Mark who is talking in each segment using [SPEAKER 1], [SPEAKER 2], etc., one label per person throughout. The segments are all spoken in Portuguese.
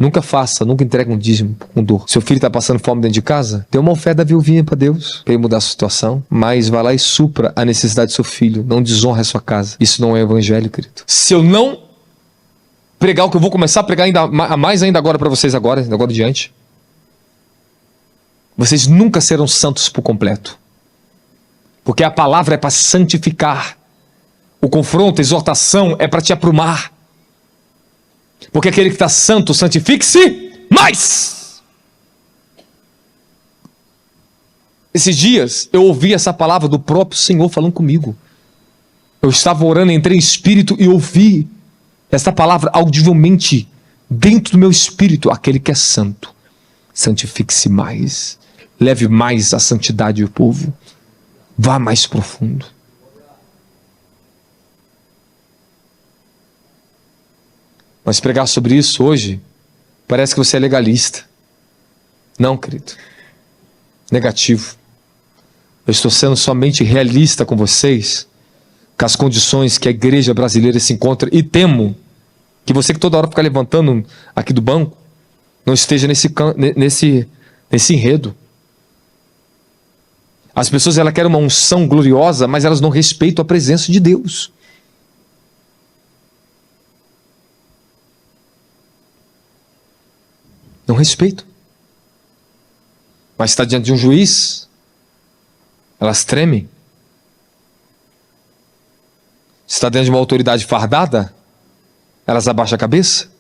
[SPEAKER 1] Nunca faça, nunca entregue um dízimo com dor. Seu filho está passando fome dentro de casa? Dê uma oferta viuvinha para Deus, para ele mudar a situação. Mas vá lá e supra a necessidade do seu filho. Não desonra a sua casa. Isso não é evangelho, querido. Se eu não pregar o que eu vou começar a pregar mais ainda agora para vocês agora adiante, vocês nunca serão santos por completo. Porque a palavra é para santificar. O confronto, a exortação é para te aprumar. Porque aquele que está santo, santifique-se mais. Esses dias eu ouvi essa palavra do próprio Senhor falando comigo. Eu estava orando, entrei em espírito e ouvi essa palavra audivelmente dentro do meu espírito. Aquele que é santo, santifique-se mais. Leve mais a santidade do povo. Vá mais profundo. Mas pregar sobre isso hoje, parece que você é legalista. Não, querido. Negativo. Eu estou sendo somente realista com vocês, com as condições que a igreja brasileira se encontra, e temo que você que toda hora fica levantando aqui do banco, não esteja nesse enredo. As pessoas elas querem uma unção gloriosa, mas elas não respeitam a presença de Deus. Não respeitam. Mas está diante de um juiz, elas tremem. Está diante de uma autoridade fardada, elas abaixam a cabeça.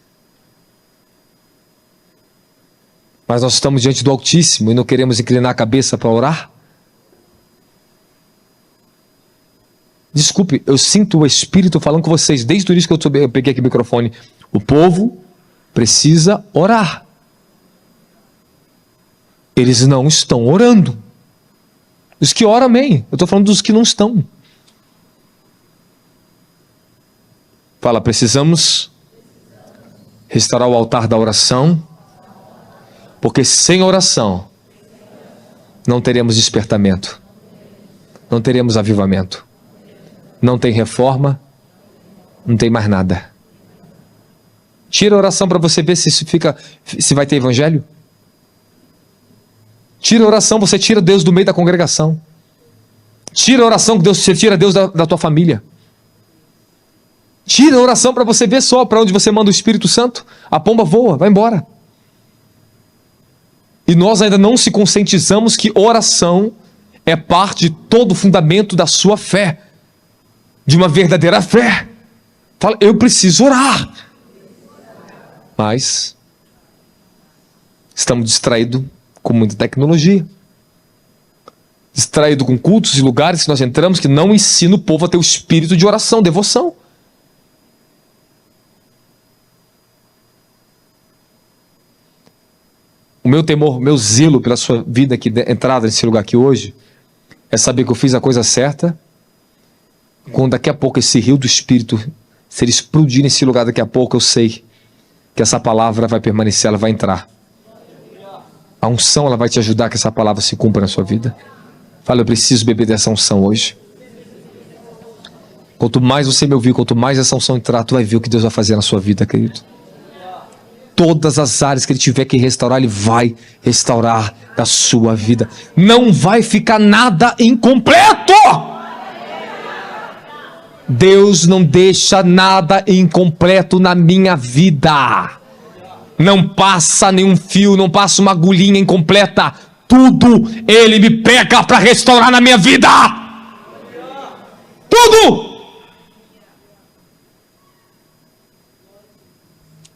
[SPEAKER 1] Mas nós estamos diante do Altíssimo e não queremos inclinar a cabeça para orar? Desculpe, eu sinto o Espírito falando com vocês desde o início que eu peguei aqui o microfone. O povo precisa orar. Eles não estão orando. Os que oram, amém. Eu estou falando dos que não estão. Fala, precisamos restaurar o altar da oração, porque sem oração não teremos despertamento, não teremos avivamento, não tem reforma, não tem mais nada. Tira a oração para você ver se vai ter evangelho. Tira a oração, você tira Deus do meio da congregação. Tira a oração, que você tira Deus da tua família. Tira a oração para você ver só para onde você manda o Espírito Santo. A pomba voa, vai embora. E nós ainda não se conscientizamos que oração é parte de todo o fundamento da sua fé. De uma verdadeira fé. Fala, eu preciso orar. Mas estamos distraídos com muita tecnologia, distraído com cultos e lugares que nós entramos que não ensinam o povo a ter o espírito de oração, devoção. O meu temor, meu zelo pela sua vida aqui, entrada nesse lugar aqui hoje, é saber que eu fiz a coisa certa, quando daqui a pouco esse rio do Espírito, se ele explodir nesse lugar daqui a pouco, eu sei que essa palavra vai permanecer, ela vai entrar. A unção, ela vai te ajudar que essa palavra se cumpra na sua vida. Fala, eu preciso beber dessa unção hoje. Quanto mais você me ouvir, quanto mais essa unção entrar, tu vai ver o que Deus vai fazer na sua vida, querido. Todas as áreas que Ele tiver que restaurar, Ele vai restaurar na sua vida. Não vai ficar nada incompleto. Deus não deixa nada incompleto na minha vida. Não passa nenhum fio, não passa uma agulhinha incompleta. Tudo Ele me pega para restaurar na minha vida. Tudo.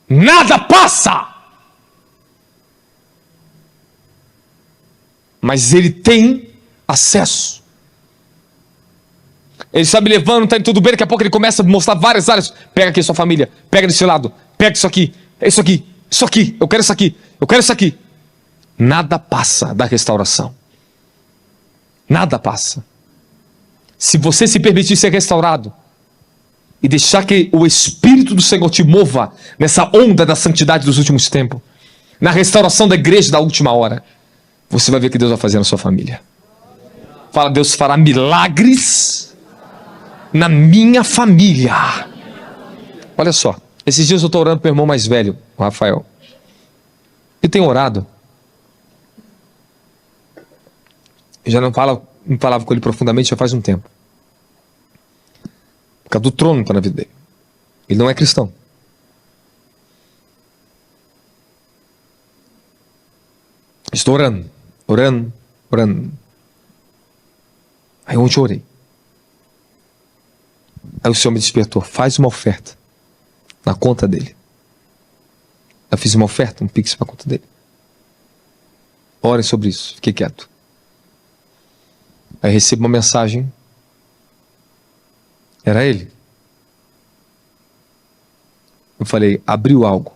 [SPEAKER 1] Nada passa. Mas Ele tem acesso. Ele está me levando, está indo tudo bem, daqui a pouco Ele começa a mostrar várias áreas. Pega aqui a sua família, pega desse lado, pega isso aqui, isso aqui. Isso aqui, eu quero isso aqui, eu quero isso aqui. Nada passa da restauração. Nada passa. Se você se permitir ser restaurado e deixar que o Espírito do Senhor te mova nessa onda da santidade dos últimos tempos, na restauração da igreja da última hora, você vai ver o que Deus vai fazer na sua família. Fala, Deus fará milagres na minha família. Olha só. Esses dias eu estou orando para o meu irmão mais velho, o Rafael. Eu tenho orado. Eu já não falava com ele profundamente já faz um tempo. Por causa do trono que está na vida dele. Ele não é cristão. Estou orando. Aí ontem eu orei. Aí o Senhor me despertou. Faz uma oferta na conta dele. Eu fiz uma oferta, um pix para a conta dele. Orem sobre isso. Fiquei quieto. Aí recebo uma mensagem. Era ele. Eu falei, abriu algo.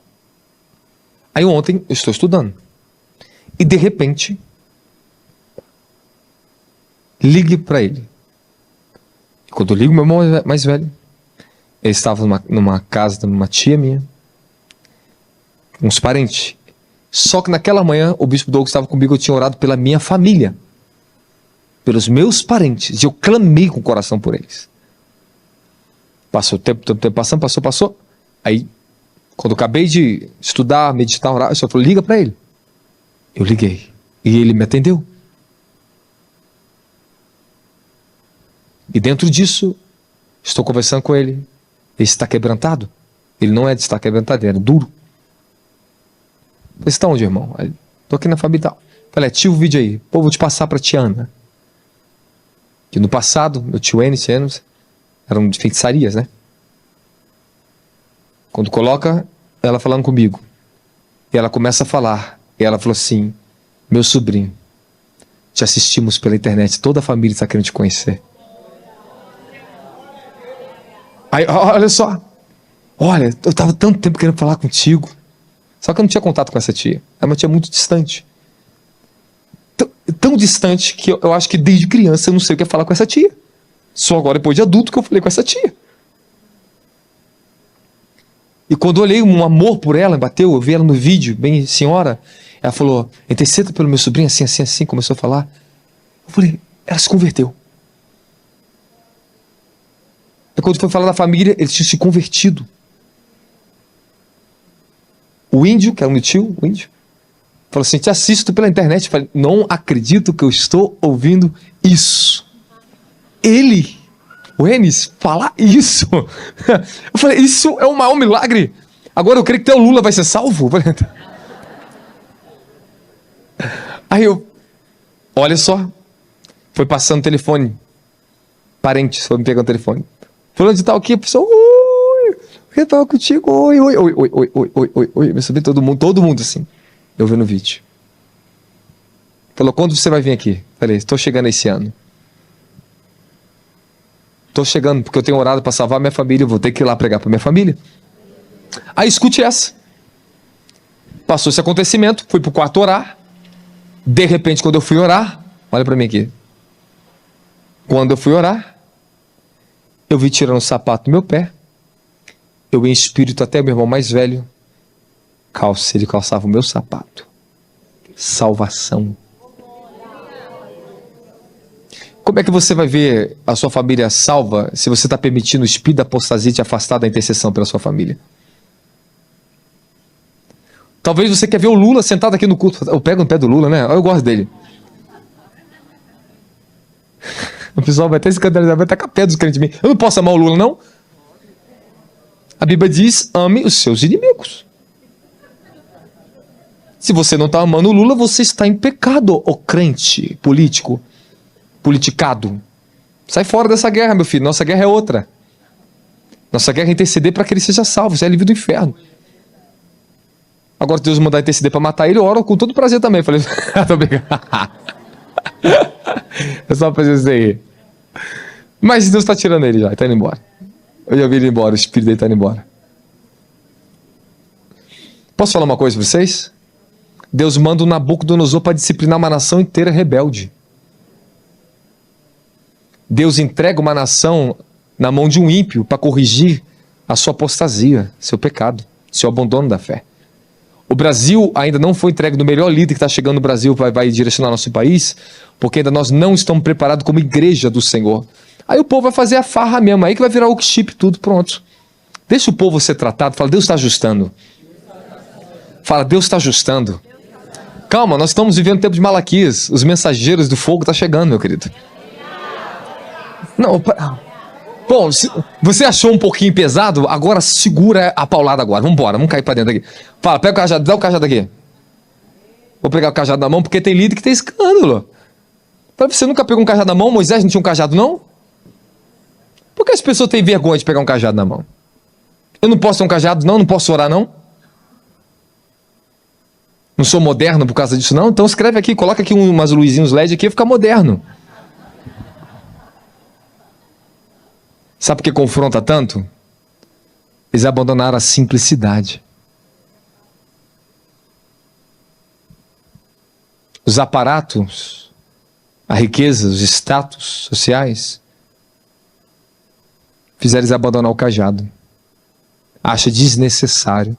[SPEAKER 1] Aí ontem eu estou estudando. E de repente, ligue para ele. E quando eu ligo, meu irmão mais velho, ele estava numa casa de uma tia minha, uns parentes. Só que naquela manhã, o bispo Douglas estava comigo, eu tinha orado pela minha família, pelos meus parentes, e eu clamei com o coração por eles. Passou o tempo passou. Aí, quando eu acabei de estudar, meditar, orar, o Senhor falou, liga para ele. Eu liguei. E ele me atendeu. E dentro disso, estou conversando com ele. Ele está quebrantado. Ele não é de estar quebrantado, ele era duro. Falei, você está onde, irmão? Estou aqui na família e tal. Falei, ativa o vídeo aí. Pô, vou te passar para a tia Ana. Que no passado, meu tio N, eram de feitiçarias, né? Quando coloca ela falando comigo, e ela começa a falar, e ela falou assim, meu sobrinho, te assistimos pela internet, toda a família está querendo te conhecer. Aí, olha só, olha, eu estava tanto tempo querendo falar contigo, só que eu não tinha contato com essa tia, é uma tia muito distante. Tão distante que eu acho que desde criança eu não sei o que é falar com essa tia. Só agora, depois de adulto, que eu falei com essa tia. E quando eu olhei um amor por ela, bateu, eu vi ela no vídeo, bem senhora, ela falou, interceda pelo meu sobrinho, assim, começou a falar. Eu falei, ela se converteu. E quando foi falar da família, eles tinham se convertido. O índio, que era o meu tio, o índio, falou assim, te assisto pela internet. Eu falei, não acredito que eu estou ouvindo isso. Ele, o Enes, falar isso. Eu falei, isso é o maior milagre. Agora eu creio que até o Lula vai ser salvo. Aí eu, olha só, foi passando o telefone. Parentes foi me pegando o telefone. Falando de tal aqui, a pessoa, oi, eu tava contigo, oi, me subi todo mundo assim. Eu vi no vídeo. Falou, quando você vai vir aqui? Falei, estou chegando esse ano. Estou chegando porque eu tenho orado para salvar minha família, eu vou ter que ir lá pregar para minha família. Aí escute essa. Passou esse acontecimento, fui para o quarto orar. De repente, quando eu fui orar, olha para mim aqui. Quando eu fui orar, eu vi tirando o sapato do meu pé. Eu em espírito até meu irmão mais velho. Ele calçava o meu sapato. Salvação. Como é que você vai ver a sua família salva se você está permitindo o espírito da apostasia te afastar da intercessão pela sua família? Talvez você quer ver o Lula sentado aqui no culto. Eu pego no pé do Lula, né? Eu gosto dele. O pessoal vai até escandalizar, vai tacar pé dos crentes de mim. Eu não posso amar o Lula, não? A Bíblia diz, ame os seus inimigos. Se você não está amando o Lula, você está em pecado, ó crente político, politicado. Sai fora dessa guerra, meu filho. Nossa guerra é outra. Nossa guerra é interceder para que ele seja salvo. Você é livre do inferno. Agora, se Deus mandar interceder para matar ele, eu oro com todo prazer também. Eu falei, tô brincando. É só fazer isso aí. Mas Deus está tirando ele já, está indo embora. Eu já vi ele embora, o espírito dele está indo embora. Posso falar uma coisa para vocês? Deus manda o Nabucodonosor para disciplinar uma nação inteira rebelde. Deus entrega uma nação na mão de um ímpio para corrigir a sua apostasia, seu pecado, seu abandono da fé. O Brasil ainda não foi entregue no melhor líder que está chegando no Brasil, vai direcionar nosso país, porque ainda nós não estamos preparados como igreja do Senhor. Aí o povo vai fazer a farra mesmo, aí que vai virar o chip tudo, pronto. Deixa o povo ser tratado, fala, Deus está ajustando. Fala, Deus está ajustando. Calma, nós estamos vivendo tempo de Malaquias. Os mensageiros do fogo estão chegando, meu querido. Não, bom, você achou um pouquinho pesado? Agora segura a paulada agora. Vamos embora, vamos cair para dentro aqui. Fala, pega o cajado, dá o cajado aqui. Vou pegar o cajado na mão porque tem líder que tem escândalo. Você nunca pegou um cajado na mão? Moisés não tinha um cajado, não? Por que as pessoas têm vergonha de pegar um cajado na mão? Eu não posso ter um cajado, não? Não posso orar, não? Não sou moderno por causa disso, não? Então escreve aqui, coloca aqui umas luzinhas LED aqui e fica moderno. Sabe por que confronta tanto? Eles abandonaram a simplicidade. Os aparatos, a riqueza, os status sociais, fizeram eles abandonar o cajado. Acha desnecessário.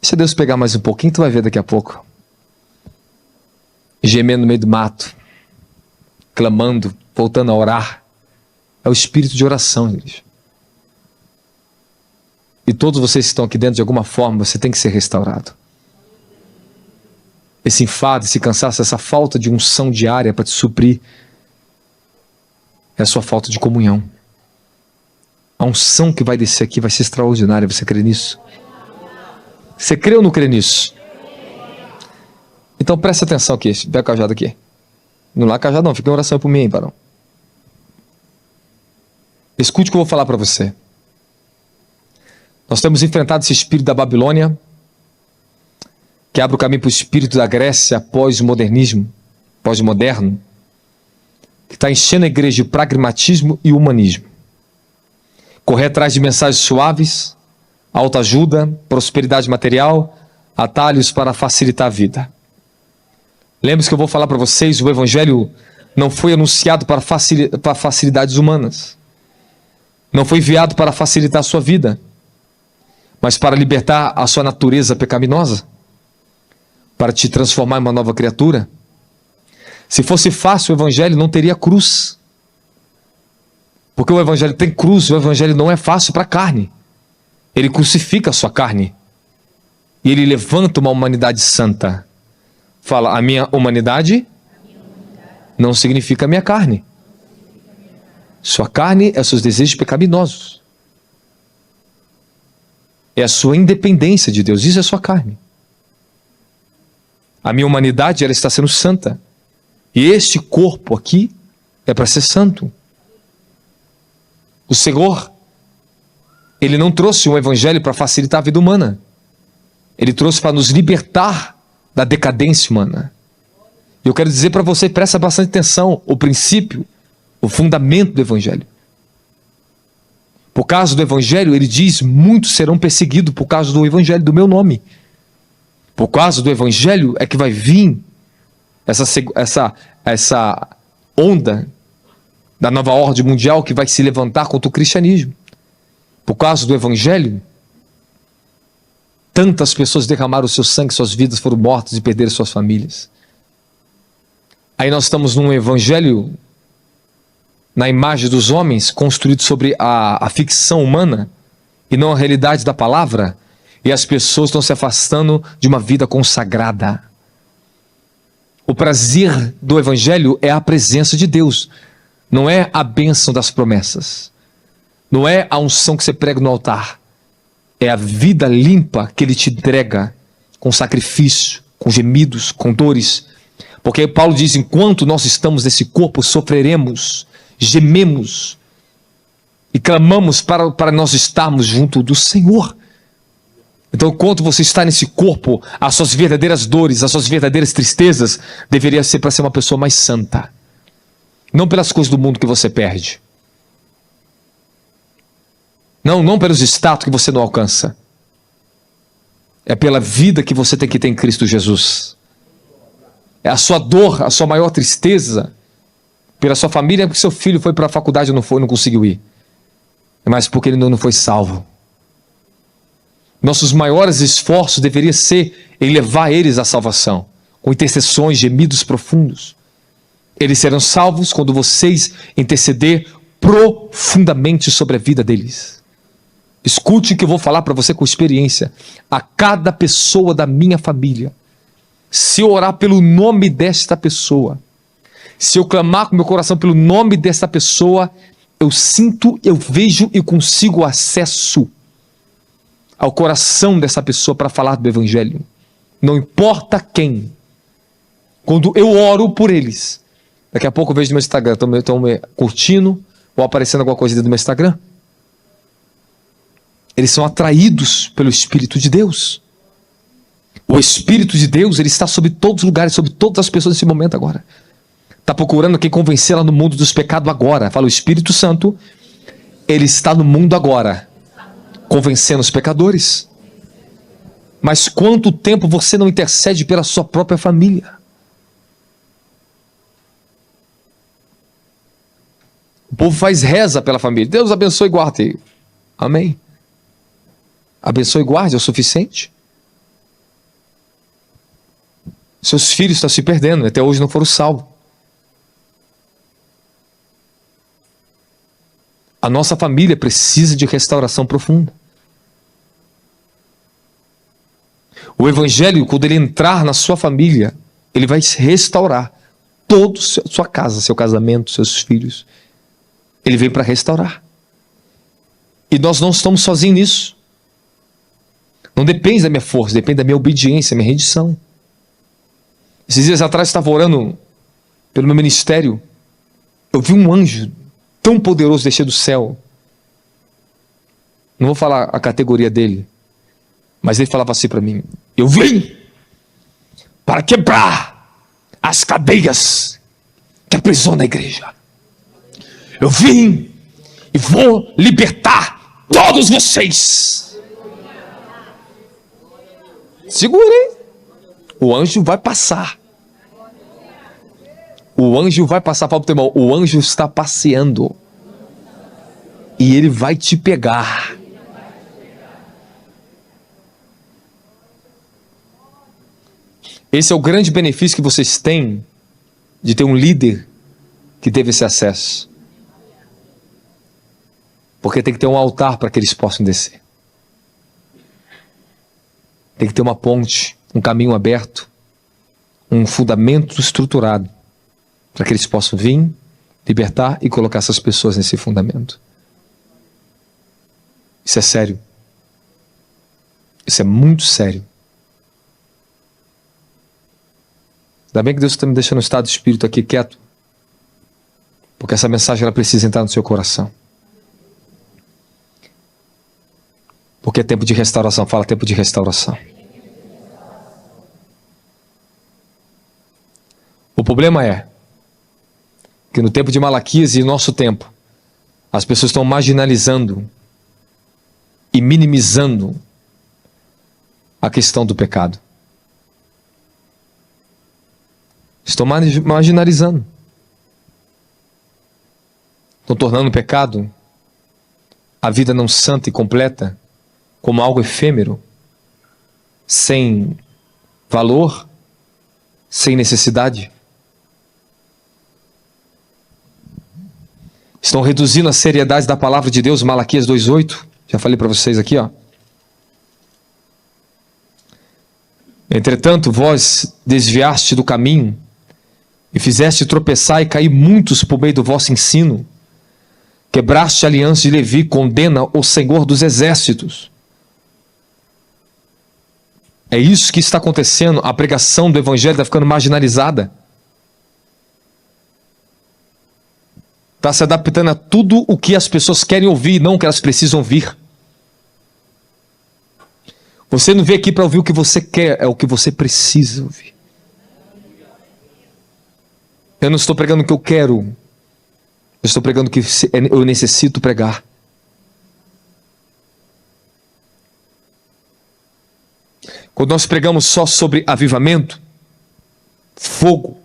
[SPEAKER 1] Se Deus pegar mais um pouquinho, tu vai ver daqui a pouco. Gemendo no meio do mato, clamando, voltando a orar. É o espírito de oração, igreja. E todos vocês que estão aqui dentro, de alguma forma, você tem que ser restaurado. Esse enfado, esse cansaço, essa falta de unção diária para te suprir, é a sua falta de comunhão. A unção que vai descer aqui vai ser extraordinária, você crê nisso? Você crê ou não crê nisso? Então presta atenção aqui, pega o cajado aqui. Não lá cajado não, fica em oração por mim, hein, Barão. Escute o que eu vou falar para você. Nós temos enfrentado esse espírito da Babilônia, que abre o caminho para o espírito da Grécia pós-modernismo, pós-moderno, que está enchendo a igreja de pragmatismo e humanismo. Correr atrás de mensagens suaves, autoajuda, prosperidade material, atalhos para facilitar a vida. Lembre-se que eu vou falar para vocês, o Evangelho não foi anunciado para facilidades humanas. Não foi enviado para facilitar a sua vida, mas para libertar a sua natureza pecaminosa, para te transformar em uma nova criatura. Se fosse fácil, o Evangelho não teria cruz. Porque o Evangelho tem cruz, o Evangelho não é fácil para a carne. Ele crucifica a sua carne. E ele levanta uma humanidade santa. Fala, a minha humanidade não significa a minha carne. Sua carne é seus desejos pecaminosos. É a sua independência de Deus. Isso é sua carne. A minha humanidade, ela está sendo santa. E este corpo aqui é para ser santo. O Senhor, Ele não trouxe um evangelho para facilitar a vida humana. Ele trouxe para nos libertar da decadência humana. E eu quero dizer para você, presta bastante atenção, o princípio, o fundamento do evangelho. Por causa do evangelho, ele diz, muitos serão perseguidos por causa do evangelho, do meu nome. Por causa do evangelho é que vai vir essa onda da nova ordem mundial que vai se levantar contra o cristianismo. Por causa do evangelho, tantas pessoas derramaram o seu sangue, suas vidas foram mortas e perderam suas famílias. Aí nós estamos num evangelho na imagem dos homens, construído sobre a ficção humana e não a realidade da palavra, e as pessoas estão se afastando de uma vida consagrada. O prazer do evangelho é a presença de Deus, não é a bênção das promessas, não é a unção que você prega no altar, é a vida limpa que ele te entrega com sacrifício, com gemidos, com dores. Porque Paulo diz, enquanto nós estamos nesse corpo, sofreremos, gememos e clamamos para nós estarmos junto do Senhor. Então, enquanto você está nesse corpo, as suas verdadeiras dores, as suas verdadeiras tristezas, deveria ser para ser uma pessoa mais santa. Não pelas coisas do mundo que você perde. Não pelos status que você não alcança. É pela vida que você tem que ter em Cristo Jesus. É a sua dor, a sua maior tristeza pela sua família, porque seu filho foi para a faculdade e não conseguiu ir. Mas porque ele não foi salvo. Nossos maiores esforços deveriam ser em levar eles à salvação, com intercessões, gemidos profundos. Eles serão salvos quando vocês interceder profundamente sobre a vida deles. Escute o que eu vou falar para você com experiência. A cada pessoa da minha família, se eu orar pelo nome desta pessoa, se eu clamar com meu coração pelo nome desta pessoa, eu sinto, eu vejo e consigo acesso ao coração dessa pessoa para falar do Evangelho. Não importa quem. Quando eu oro por eles, daqui a pouco eu vejo no meu Instagram, estão me curtindo ou aparecendo alguma coisa dentro do meu Instagram. Eles são atraídos pelo Espírito de Deus. O Espírito de Deus, ele está sobre todos os lugares, sobre todas as pessoas nesse momento agora. Está procurando quem convencê-la no mundo dos pecados agora. Fala, o Espírito Santo, ele está no mundo agora, convencendo os pecadores. Mas quanto tempo você não intercede pela sua própria família? O povo faz reza pela família. Deus abençoe e guarde. Amém. Abençoe e guarde, é o suficiente. Seus filhos estão se perdendo, até hoje não foram salvos. A nossa família precisa de restauração profunda. O Evangelho, quando ele entrar na sua família, ele vai restaurar toda a sua casa, seu casamento, seus filhos. Ele vem para restaurar. E nós não estamos sozinhos nisso. Não depende da minha força, depende da minha obediência, da minha rendição. Esses dias atrás eu estava orando pelo meu ministério. Eu vi um anjo tão poderoso descer do céu. Não vou falar a categoria dele, mas ele falava assim para mim: eu vim para quebrar as cadeias que aprisionam a igreja. Eu vim e vou libertar todos vocês. Segurem. O anjo vai passar. O anjo vai passar. Fala pro teu irmão, o anjo está passeando. E ele vai te pegar. Esse é o grande benefício que vocês têm de ter um líder que teve esse acesso. Porque tem que ter um altar para que eles possam descer. Tem que ter uma ponte, um caminho aberto, um fundamento estruturado, para que eles possam vir, libertar e colocar essas pessoas nesse fundamento. Isso é sério. Isso é muito sério. Ainda bem que Deus está me deixando no estado de espírito aqui quieto, porque essa mensagem ela precisa entrar no seu coração. Porque é tempo de restauração. Fala, tempo de restauração. O problema é que no tempo de Malaquias e no nosso tempo, as pessoas estão marginalizando e minimizando a questão do pecado. Estão marginalizando. Estão tornando o pecado, a vida não santa e completa, como algo efêmero, sem valor, sem necessidade. Estão reduzindo a seriedade da palavra de Deus, Malaquias 2:8. Já falei para vocês aqui, ó. Entretanto, vós desviaste do caminho e fizeste tropeçar e cair muitos por meio do vosso ensino. Quebraste a aliança de Levi, condena o Senhor dos exércitos. É isso que está acontecendo. A pregação do Evangelho está ficando marginalizada. Está se adaptando a tudo o que as pessoas querem ouvir, não o que elas precisam ouvir. Você não veio aqui para ouvir o que você quer, é o que você precisa ouvir. Eu não estou pregando o que eu quero. Eu estou pregando o que eu necessito pregar. Quando nós pregamos só sobre avivamento, fogo,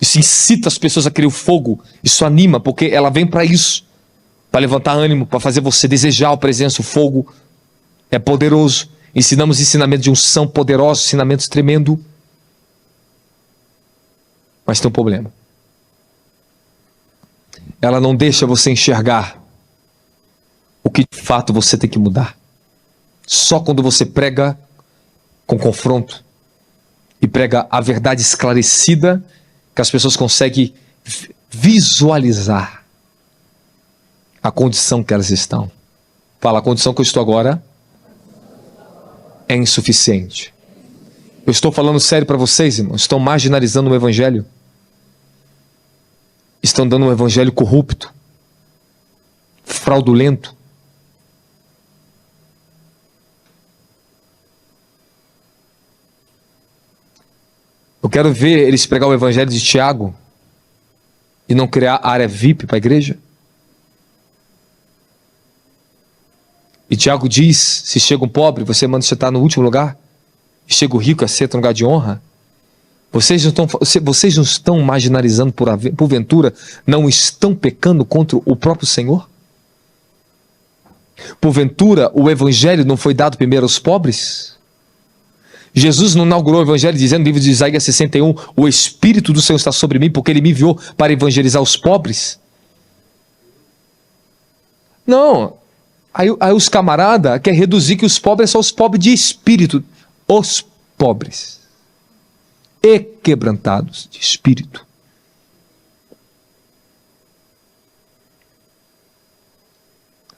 [SPEAKER 1] isso incita as pessoas a querer o fogo, isso anima, porque ela vem para isso, para levantar ânimo, para fazer você desejar a presença. O fogo é poderoso. Ensinamos ensinamentos de unção poderosos, ensinamentos tremendos. Mas tem um problema. Ela não deixa você enxergar o que de fato você tem que mudar. Só quando você prega com confronto, e prega a verdade esclarecida, que as pessoas conseguem visualizar a condição que elas estão. Fala, a condição que eu estou agora é insuficiente. Eu estou falando sério para vocês, irmãos. Estão marginalizando o evangelho. Estão dando um evangelho corrupto, fraudulento. Eu quero ver eles pregar o evangelho de Tiago e não criar área VIP para a igreja. E Tiago diz, se chega um pobre, você manda sentar no último lugar. E chega o rico, assenta no lugar de honra. Vocês não estão marginalizando porventura, não estão pecando contra o próprio Senhor? Porventura, o evangelho não foi dado primeiro aos pobres? Jesus não inaugurou o evangelho dizendo no livro de Isaías 61, o Espírito do Senhor está sobre mim, porque Ele me enviou para evangelizar os pobres? Não. Aí os camaradas querem reduzir que os pobres são os pobres de espírito. Os pobres. E quebrantados de espírito.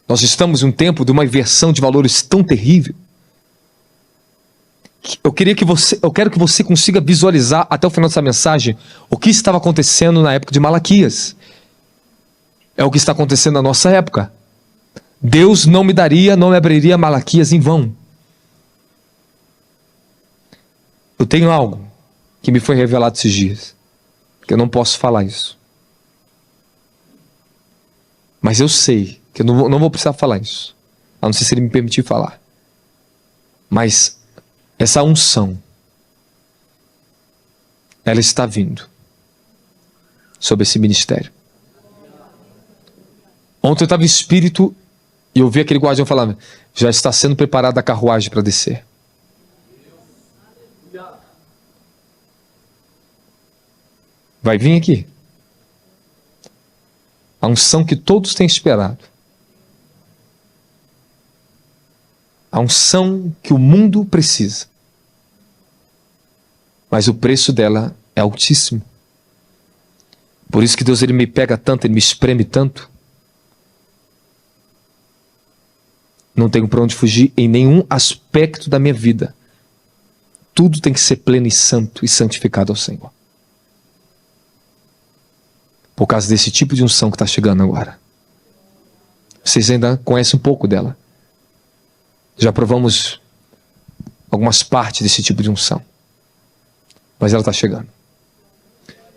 [SPEAKER 1] Nós estamos em um tempo de uma inversão de valores tão terrível. Eu quero que você consiga visualizar até o final dessa mensagem o que estava acontecendo na época de Malaquias. É o que está acontecendo na nossa época. Deus não me abriria Malaquias em vão. Eu tenho algo que me foi revelado esses dias, que eu não posso falar isso. Mas eu sei que eu não vou precisar falar isso, a não ser se Ele me permitir falar. Mas essa unção, ela está vindo sobre esse ministério. Ontem eu estava em espírito e eu vi aquele guardião falando, já está sendo preparada a carruagem para descer. Vai vir aqui. A unção que todos têm esperado. A unção que o mundo precisa. Mas o preço dela é altíssimo. Por isso que Deus Ele me pega tanto, Ele me espreme tanto. Não tenho para onde fugir em nenhum aspecto da minha vida. Tudo tem que ser pleno e santo e santificado ao Senhor. Por causa desse tipo de unção que está chegando agora. Vocês ainda conhecem um pouco dela. Já provamos algumas partes desse tipo de unção. Mas ela está chegando.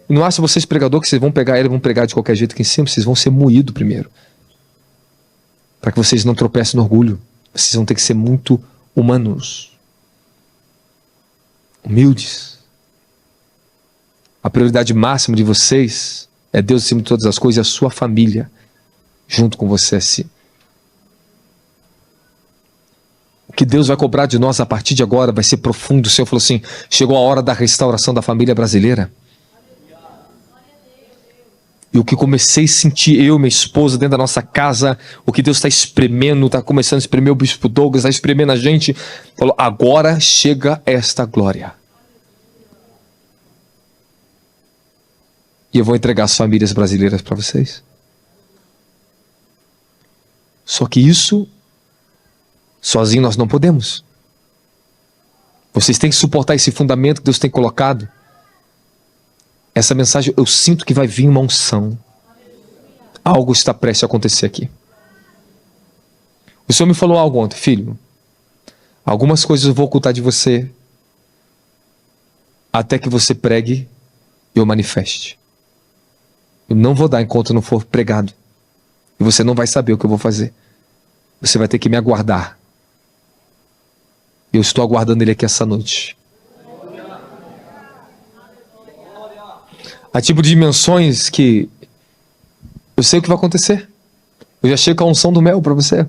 [SPEAKER 1] E não acha vocês, pregador, que vocês vão pegar ela e vão pregar de qualquer jeito aqui em cima? Vocês vão ser moídos primeiro. Para que vocês não tropecem no orgulho. Vocês vão ter que ser muito humanos. Humildes. A prioridade máxima de vocês é Deus acima de todas as coisas e a sua família junto com você assim. O que Deus vai cobrar de nós a partir de agora vai ser profundo. O Senhor falou assim, chegou a hora da restauração da família brasileira. E o que comecei a sentir, eu e minha esposa, dentro da nossa casa, o que Deus está espremendo, está começando a espremer o Bispo Douglas, está espremendo a gente, falou, agora chega esta glória. E eu vou entregar as famílias brasileiras para vocês. Só que isso, sozinho nós não podemos. Vocês têm que suportar esse fundamento que Deus tem colocado. Essa mensagem, eu sinto que vai vir uma unção. Algo está prestes a acontecer aqui. O Senhor me falou algo ontem, filho. Algumas coisas eu vou ocultar de você, até que você pregue e eu manifeste. Eu não vou dar enquanto não for pregado. E você não vai saber o que eu vou fazer. Você vai ter que me aguardar. Eu estou aguardando Ele aqui essa noite. Há tipo de dimensões que eu sei o que vai acontecer. Eu já chego com a unção do mel para você.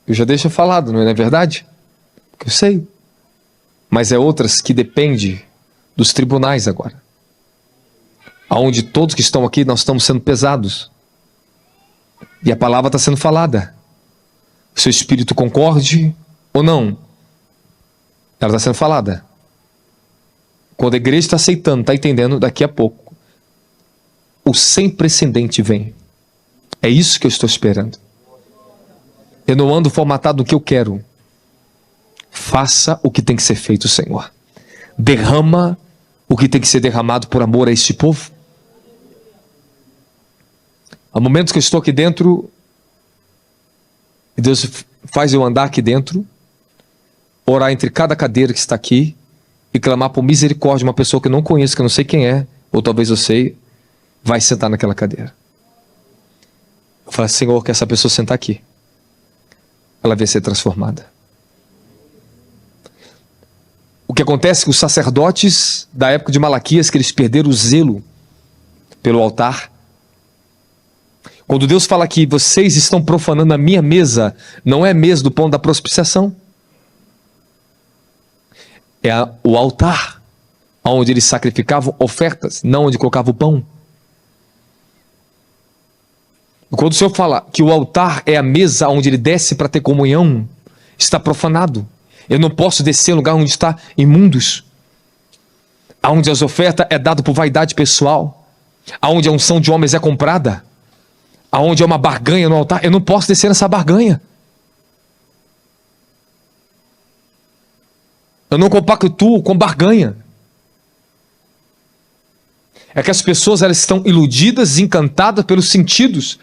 [SPEAKER 1] Eu já deixo falado, não é verdade? Porque eu sei. Mas é outras que dependem dos tribunais agora. Aonde todos que estão aqui, nós estamos sendo pesados. E a palavra está sendo falada. O seu espírito concorde ou não. Ela está sendo falada. Quando a igreja está aceitando, está entendendo, daqui a pouco, o sem precedente vem. É isso que eu estou esperando. Eu não ando formatado no que eu quero. Faça o que tem que ser feito, Senhor. Derrama o que tem que ser derramado por amor a este povo. Há momentos que eu estou aqui dentro e Deus faz eu andar aqui dentro, orar entre cada cadeira que está aqui e clamar por misericórdia de uma pessoa que eu não conheço, que eu não sei quem é, ou talvez eu sei, vai sentar naquela cadeira. Eu falo, Senhor, que essa pessoa sentar aqui, ela vai ser transformada. O que acontece é que os sacerdotes da época de Malaquias, que eles perderam o zelo pelo altar. Quando Deus fala que vocês estão profanando a minha mesa, não é mesa do pão da propiciação. É o altar, onde eles sacrificavam ofertas, não onde colocavam o pão. Quando o Senhor fala que o altar é a mesa onde ele desce para ter comunhão, está profanado. Eu não posso descer no lugar onde está imundos, aonde as ofertas é dado por vaidade pessoal, aonde a unção de homens é comprada, aonde é uma barganha no altar. Eu não posso descer nessa barganha. Eu não compactuo com barganha. É que as pessoas, elas estão iludidas, encantadas pelos sentidos.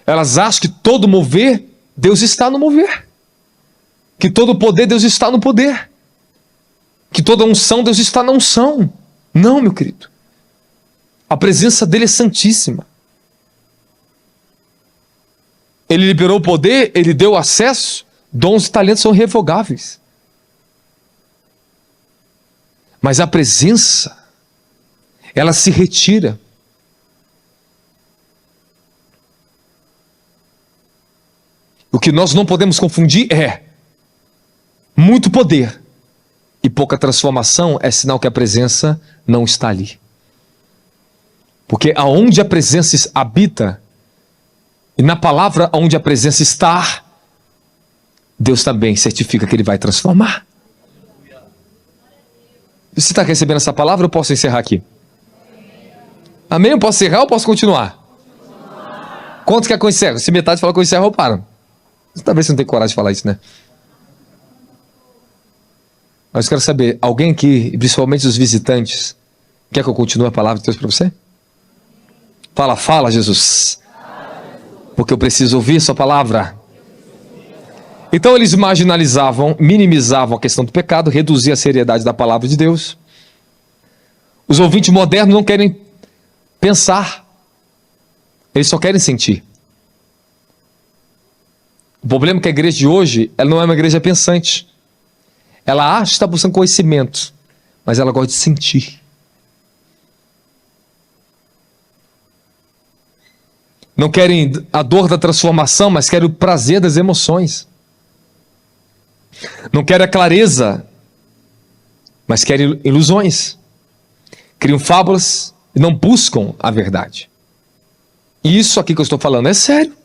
[SPEAKER 1] Elas acham que todo mover, Deus está no mover. Que todo poder, Deus está no poder. Que toda unção, Deus está na unção. Não, meu querido. A presença dele é santíssima. Ele liberou o poder, ele deu acesso, dons e talentos são irrevogáveis. Mas a presença, ela se retira. O que nós não podemos confundir é muito poder e pouca transformação é sinal que a presença não está ali. Porque aonde a presença habita, e na palavra onde a presença está, Deus também certifica que Ele vai transformar. Você está recebendo essa palavra? Eu posso encerrar aqui? Amém? Eu posso encerrar ou posso continuar? Quantos quer que eu encerro? Se metade falar que eu encerro, eu paro. Talvez você não tenha coragem de falar isso, né? Mas eu quero saber, alguém aqui, principalmente os visitantes, quer que eu continue a palavra de Deus para você? Fala, Jesus. Porque eu preciso ouvir sua palavra. Então eles marginalizavam, minimizavam a questão do pecado, reduziam a seriedade da palavra de Deus. Os ouvintes modernos não querem pensar. Eles só querem sentir. O problema é que a igreja de hoje, ela não é uma igreja pensante. Ela acha que está buscando conhecimento, mas ela gosta de sentir. Não querem a dor da transformação, mas querem o prazer das emoções. Não querem a clareza, mas querem ilusões. Criam fábulas e não buscam a verdade. E isso aqui que eu estou falando é sério.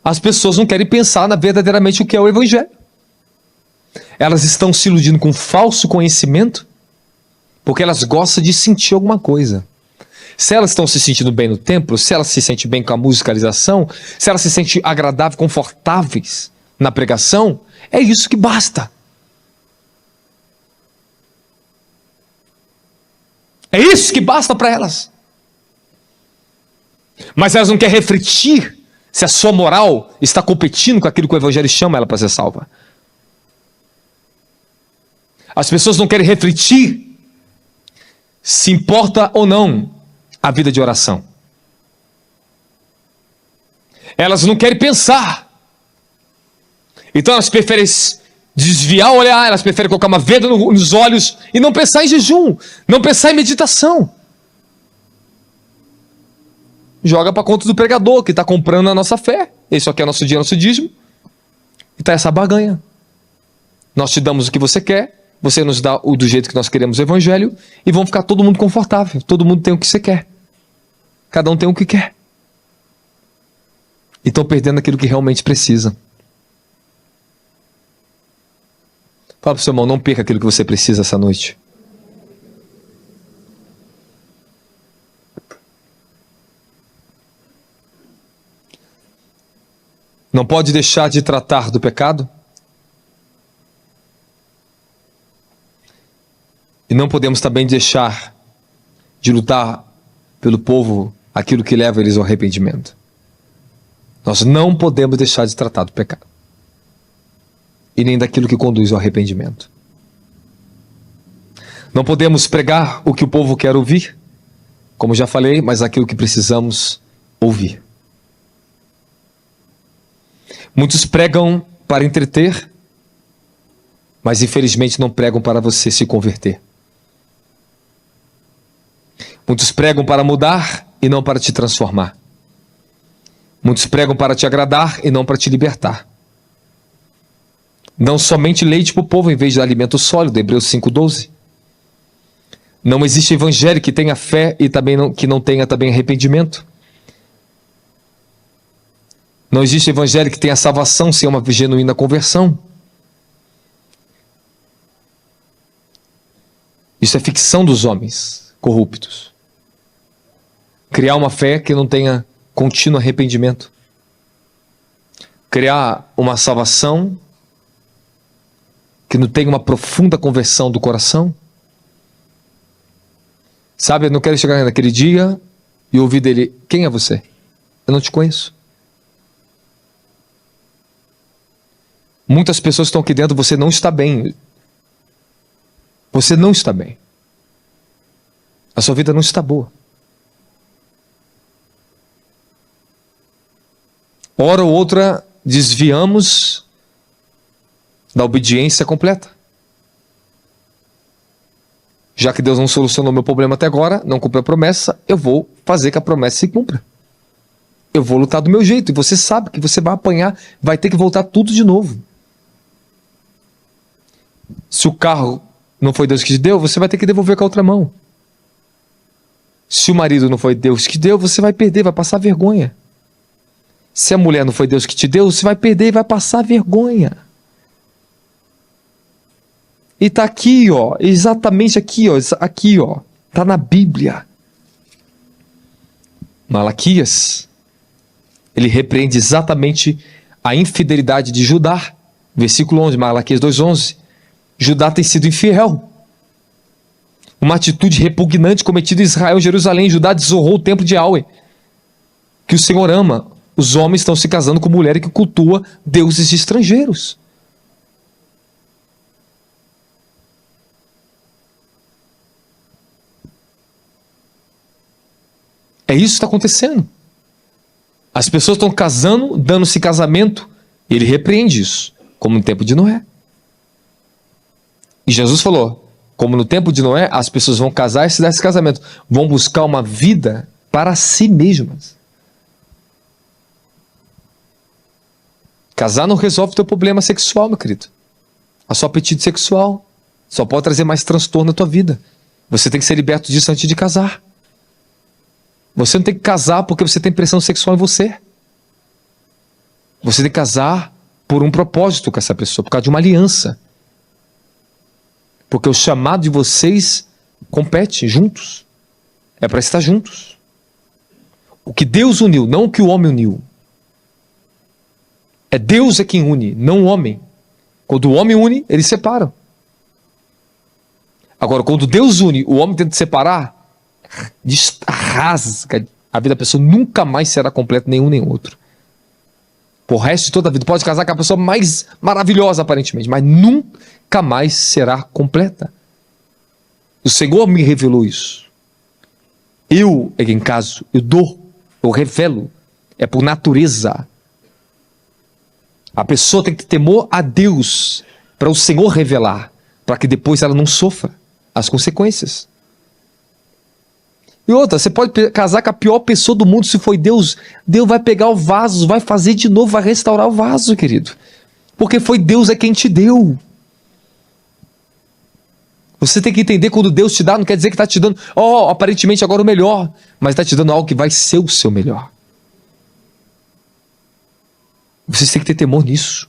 [SPEAKER 1] As pessoas não querem pensar verdadeiramente o que é o Evangelho. Elas estão se iludindo com falso conhecimento, porque elas gostam de sentir alguma coisa. Se elas estão se sentindo bem no templo, se elas se sentem bem com a musicalização, se elas se sentem agradáveis, confortáveis na pregação, é isso que basta. É isso que basta para elas. Mas elas não querem refletir se a sua moral está competindo com aquilo que o Evangelho chama ela para ser salva. As pessoas não querem refletir se importa ou não a vida de oração. Elas não querem pensar. Então elas preferem desviar o olhar, elas preferem colocar uma venda nos olhos e não pensar em jejum, não pensar em meditação. Joga para conta do pregador que está comprando a nossa fé. Isso aqui é nosso dia, nosso dízimo. E está essa barganha. Nós te damos o que você quer, você nos dá do jeito que nós queremos o Evangelho e vão ficar todo mundo confortável. Todo mundo tem o que você quer. Cada um tem o que quer. E estão perdendo aquilo que realmente precisa. Fala para o seu irmão, não perca aquilo que você precisa essa noite. Não pode deixar de tratar do pecado. E não podemos também deixar de lutar pelo povo aquilo que leva eles ao arrependimento. Nós não podemos deixar de tratar do pecado. E nem daquilo que conduz ao arrependimento. Não podemos pregar o que o povo quer ouvir, como já falei, mas aquilo que precisamos ouvir. Muitos pregam para entreter, mas infelizmente não pregam para você se converter. Muitos pregam para mudar e não para te transformar. Muitos pregam para te agradar e não para te libertar. Não somente leite para o povo em vez de alimento sólido, Hebreus 5,12. Não existe evangelho que tenha fé e também que não tenha também arrependimento. Não existe evangelho que tenha salvação sem uma genuína conversão. Isso é ficção dos homens corruptos. Criar uma fé que não tenha contínuo arrependimento. Criar uma salvação que não tenha uma profunda conversão do coração. Sabe, eu não quero chegar naquele dia e ouvir dele, quem é você? Eu não te conheço. Muitas pessoas estão aqui dentro, você não está bem. Você não está bem. A sua vida não está boa. Hora ou outra, desviamos da obediência completa. Já que Deus não solucionou meu problema até agora, não cumpriu a promessa, eu vou fazer que a promessa se cumpra. Eu vou lutar do meu jeito, e você sabe que você vai apanhar, vai ter que voltar tudo de novo. Se o carro não foi Deus que te deu, você vai ter que devolver com a outra mão. Se o marido não foi Deus que te deu, você vai perder, vai passar vergonha. Se a mulher não foi Deus que te deu, você vai perder e vai passar vergonha. E está aqui, ó, exatamente aqui, ó, está na Bíblia. Malaquias, ele repreende exatamente a infidelidade de Judá. Versículo 11, Malaquias 2,11. Judá tem sido infiel. Uma atitude repugnante cometida em Israel, Jerusalém. Judá desonrou o templo de Yahweh, que o Senhor ama. Os homens estão se casando com mulheres que cultuam deuses estrangeiros. É isso que está acontecendo. As pessoas estão casando, dando-se casamento, e ele repreende isso, como no tempo de Noé. E Jesus falou, como no tempo de Noé, as pessoas vão casar e se dar esse casamento, vão buscar uma vida para si mesmas. Casar não resolve o teu problema sexual, meu querido. A sua apetite sexual só pode trazer mais transtorno na tua vida. Você tem que ser liberto disso antes de casar. Você não tem que casar porque você tem pressão sexual em você. Você tem que casar por um propósito com essa pessoa, por causa de uma aliança. Porque o chamado de vocês compete juntos. É para estar juntos. O que Deus uniu, não o que o homem uniu. É Deus que une, não o homem. Quando o homem une, eles separam. Agora, quando Deus une, o homem tenta separar, rasga a vida da pessoa, nunca mais será completa nenhum nem outro. Por resto de toda a vida, pode casar com a pessoa mais maravilhosa aparentemente, mas nunca mais será completa. O Senhor me revelou isso. Eu, em caso, eu revelo, é por natureza. A pessoa tem que ter temor a Deus para o Senhor revelar, para que depois ela não sofra as consequências. E outra, você pode casar com a pior pessoa do mundo, se foi Deus, Deus vai pegar o vaso, vai fazer de novo, vai restaurar o vaso, querido. Porque foi Deus quem te deu. Você tem que entender, quando Deus te dá, não quer dizer que está te dando, aparentemente agora o melhor, mas está te dando algo que vai ser o seu melhor. Vocês têm que ter temor nisso.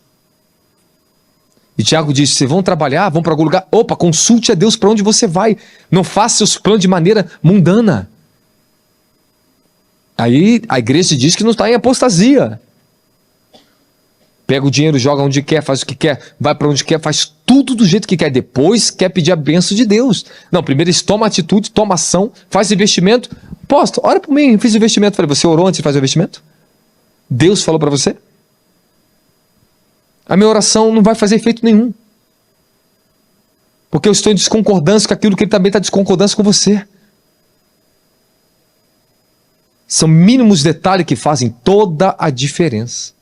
[SPEAKER 1] E Tiago diz, vocês vão trabalhar, vão para algum lugar, opa, consulte a Deus para onde você vai. Não faça seus planos de maneira mundana. Aí a igreja diz que não está em apostasia. Pega o dinheiro, joga onde quer, faz o que quer, vai para onde quer, faz tudo do jeito que quer. Depois quer pedir a bênção de Deus. Não, primeiro eles tomam atitude, tomam ação, faz investimento. Posto, ora para mim, fiz investimento. Falei, você orou antes de fazer o investimento? Deus falou para você? A minha oração não vai fazer efeito nenhum. Porque eu estou em desconcordância com aquilo que ele também está em desconcordância com você. São mínimos detalhes que fazem toda a diferença.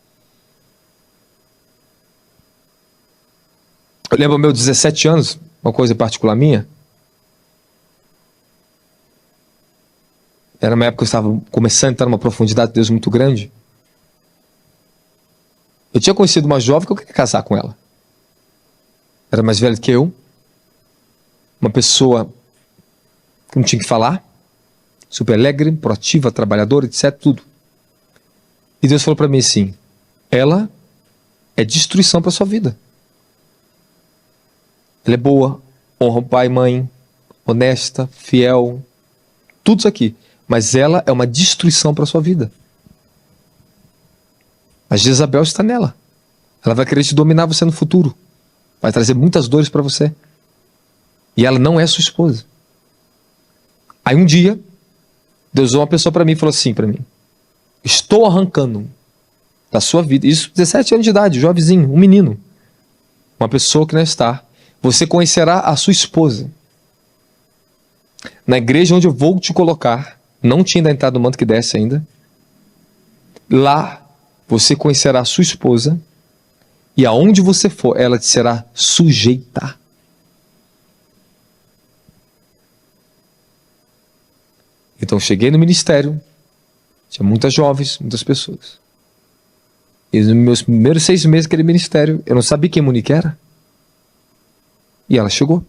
[SPEAKER 1] Eu lembro meus 17 anos, uma coisa particular minha. Era uma época que eu estava começando a entrar numa profundidade de Deus muito grande. Eu tinha conhecido uma jovem que eu queria casar com ela. Era mais velha que eu. Uma pessoa que não tinha que falar. Super alegre, proativa, trabalhadora, etc. Tudo. E Deus falou para mim assim, ela é destruição para sua vida. Ela é boa, honra o pai e mãe, honesta, fiel, tudo isso aqui. Mas ela é uma destruição para sua vida. A Jezabel está nela. Ela vai querer te dominar você no futuro. Vai trazer muitas dores para você. E ela não é sua esposa. Aí um dia, Deus usou uma pessoa para mim e falou assim para mim, estou arrancando da sua vida, isso 17 anos de idade, jovenzinho, um menino, uma pessoa que não está, você conhecerá a sua esposa. Na igreja onde eu vou te colocar, não tinha ainda entrado o manto que desce ainda, lá você conhecerá a sua esposa, e aonde você for, ela te será sujeita. Então cheguei no ministério, tinha muitas jovens, muitas pessoas. E nos meus primeiros 6 meses daquele ministério, eu não sabia quem Monique era. E ela chegou.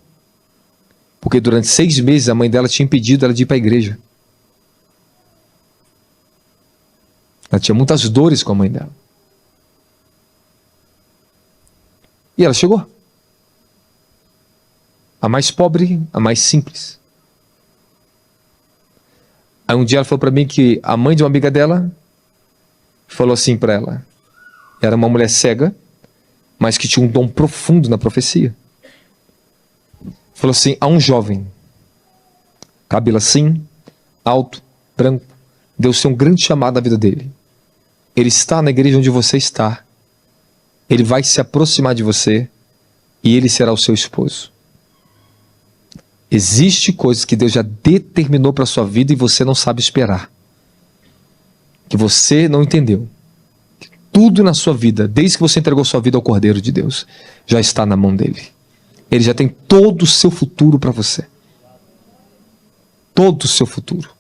[SPEAKER 1] Porque durante 6 meses a mãe dela tinha impedido ela de ir para a igreja. Ela tinha muitas dores com a mãe dela. E ela chegou. A mais pobre, a mais simples. Aí um dia ela falou para mim que a mãe de uma amiga dela falou assim para ela. Era uma mulher cega, mas que tinha um dom profundo na profecia. Falou assim, há um jovem, cabelo assim, alto, branco, Deus tem um grande chamado na vida dele. Ele está na igreja onde você está. Ele vai se aproximar de você e ele será o seu esposo. Existem coisas que Deus já determinou para a sua vida e você não sabe esperar. Que você não entendeu. Que tudo na sua vida, desde que você entregou sua vida ao Cordeiro de Deus, já está na mão dele. Ele já tem todo o seu futuro para você. Todo o seu futuro.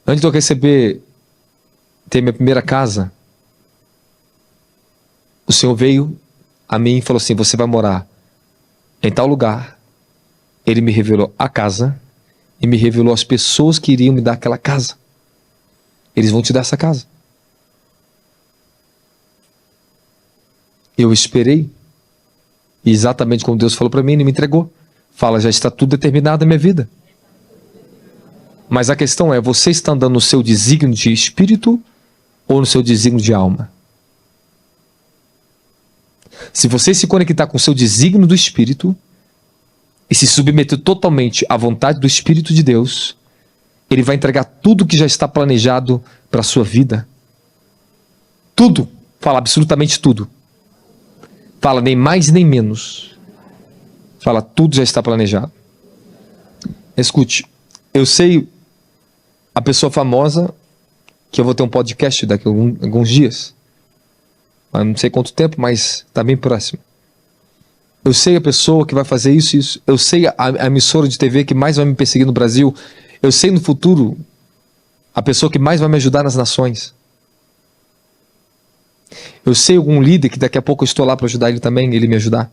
[SPEAKER 1] Antes de eu ter minha primeira casa, o Senhor veio a mim e falou assim, você vai morar em tal lugar. Ele me revelou a casa e me revelou as pessoas que iriam me dar aquela casa. Eles vão te dar essa casa. Eu esperei. E exatamente como Deus falou para mim, Ele me entregou. Fala, já está tudo determinado na minha vida. Mas a questão é, você está andando no seu desígnio de espírito ou no seu desígnio de alma? Se você se conectar com o seu desígnio do Espírito e se submeter totalmente à vontade do Espírito de Deus, Ele vai entregar tudo que já está planejado para a sua vida. Tudo. Fala absolutamente tudo. Fala nem mais nem menos. Fala tudo já está planejado. Escute, eu sei a pessoa famosa que eu vou ter um podcast daqui a alguns dias. Não sei quanto tempo, mas está bem próximo. Eu sei a pessoa que vai fazer isso e isso. Eu sei a emissora de TV que mais vai me perseguir no Brasil. Eu sei no futuro a pessoa que mais vai me ajudar nas nações. Eu sei algum líder que daqui a pouco eu estou lá para ajudar ele também, ele me ajudar.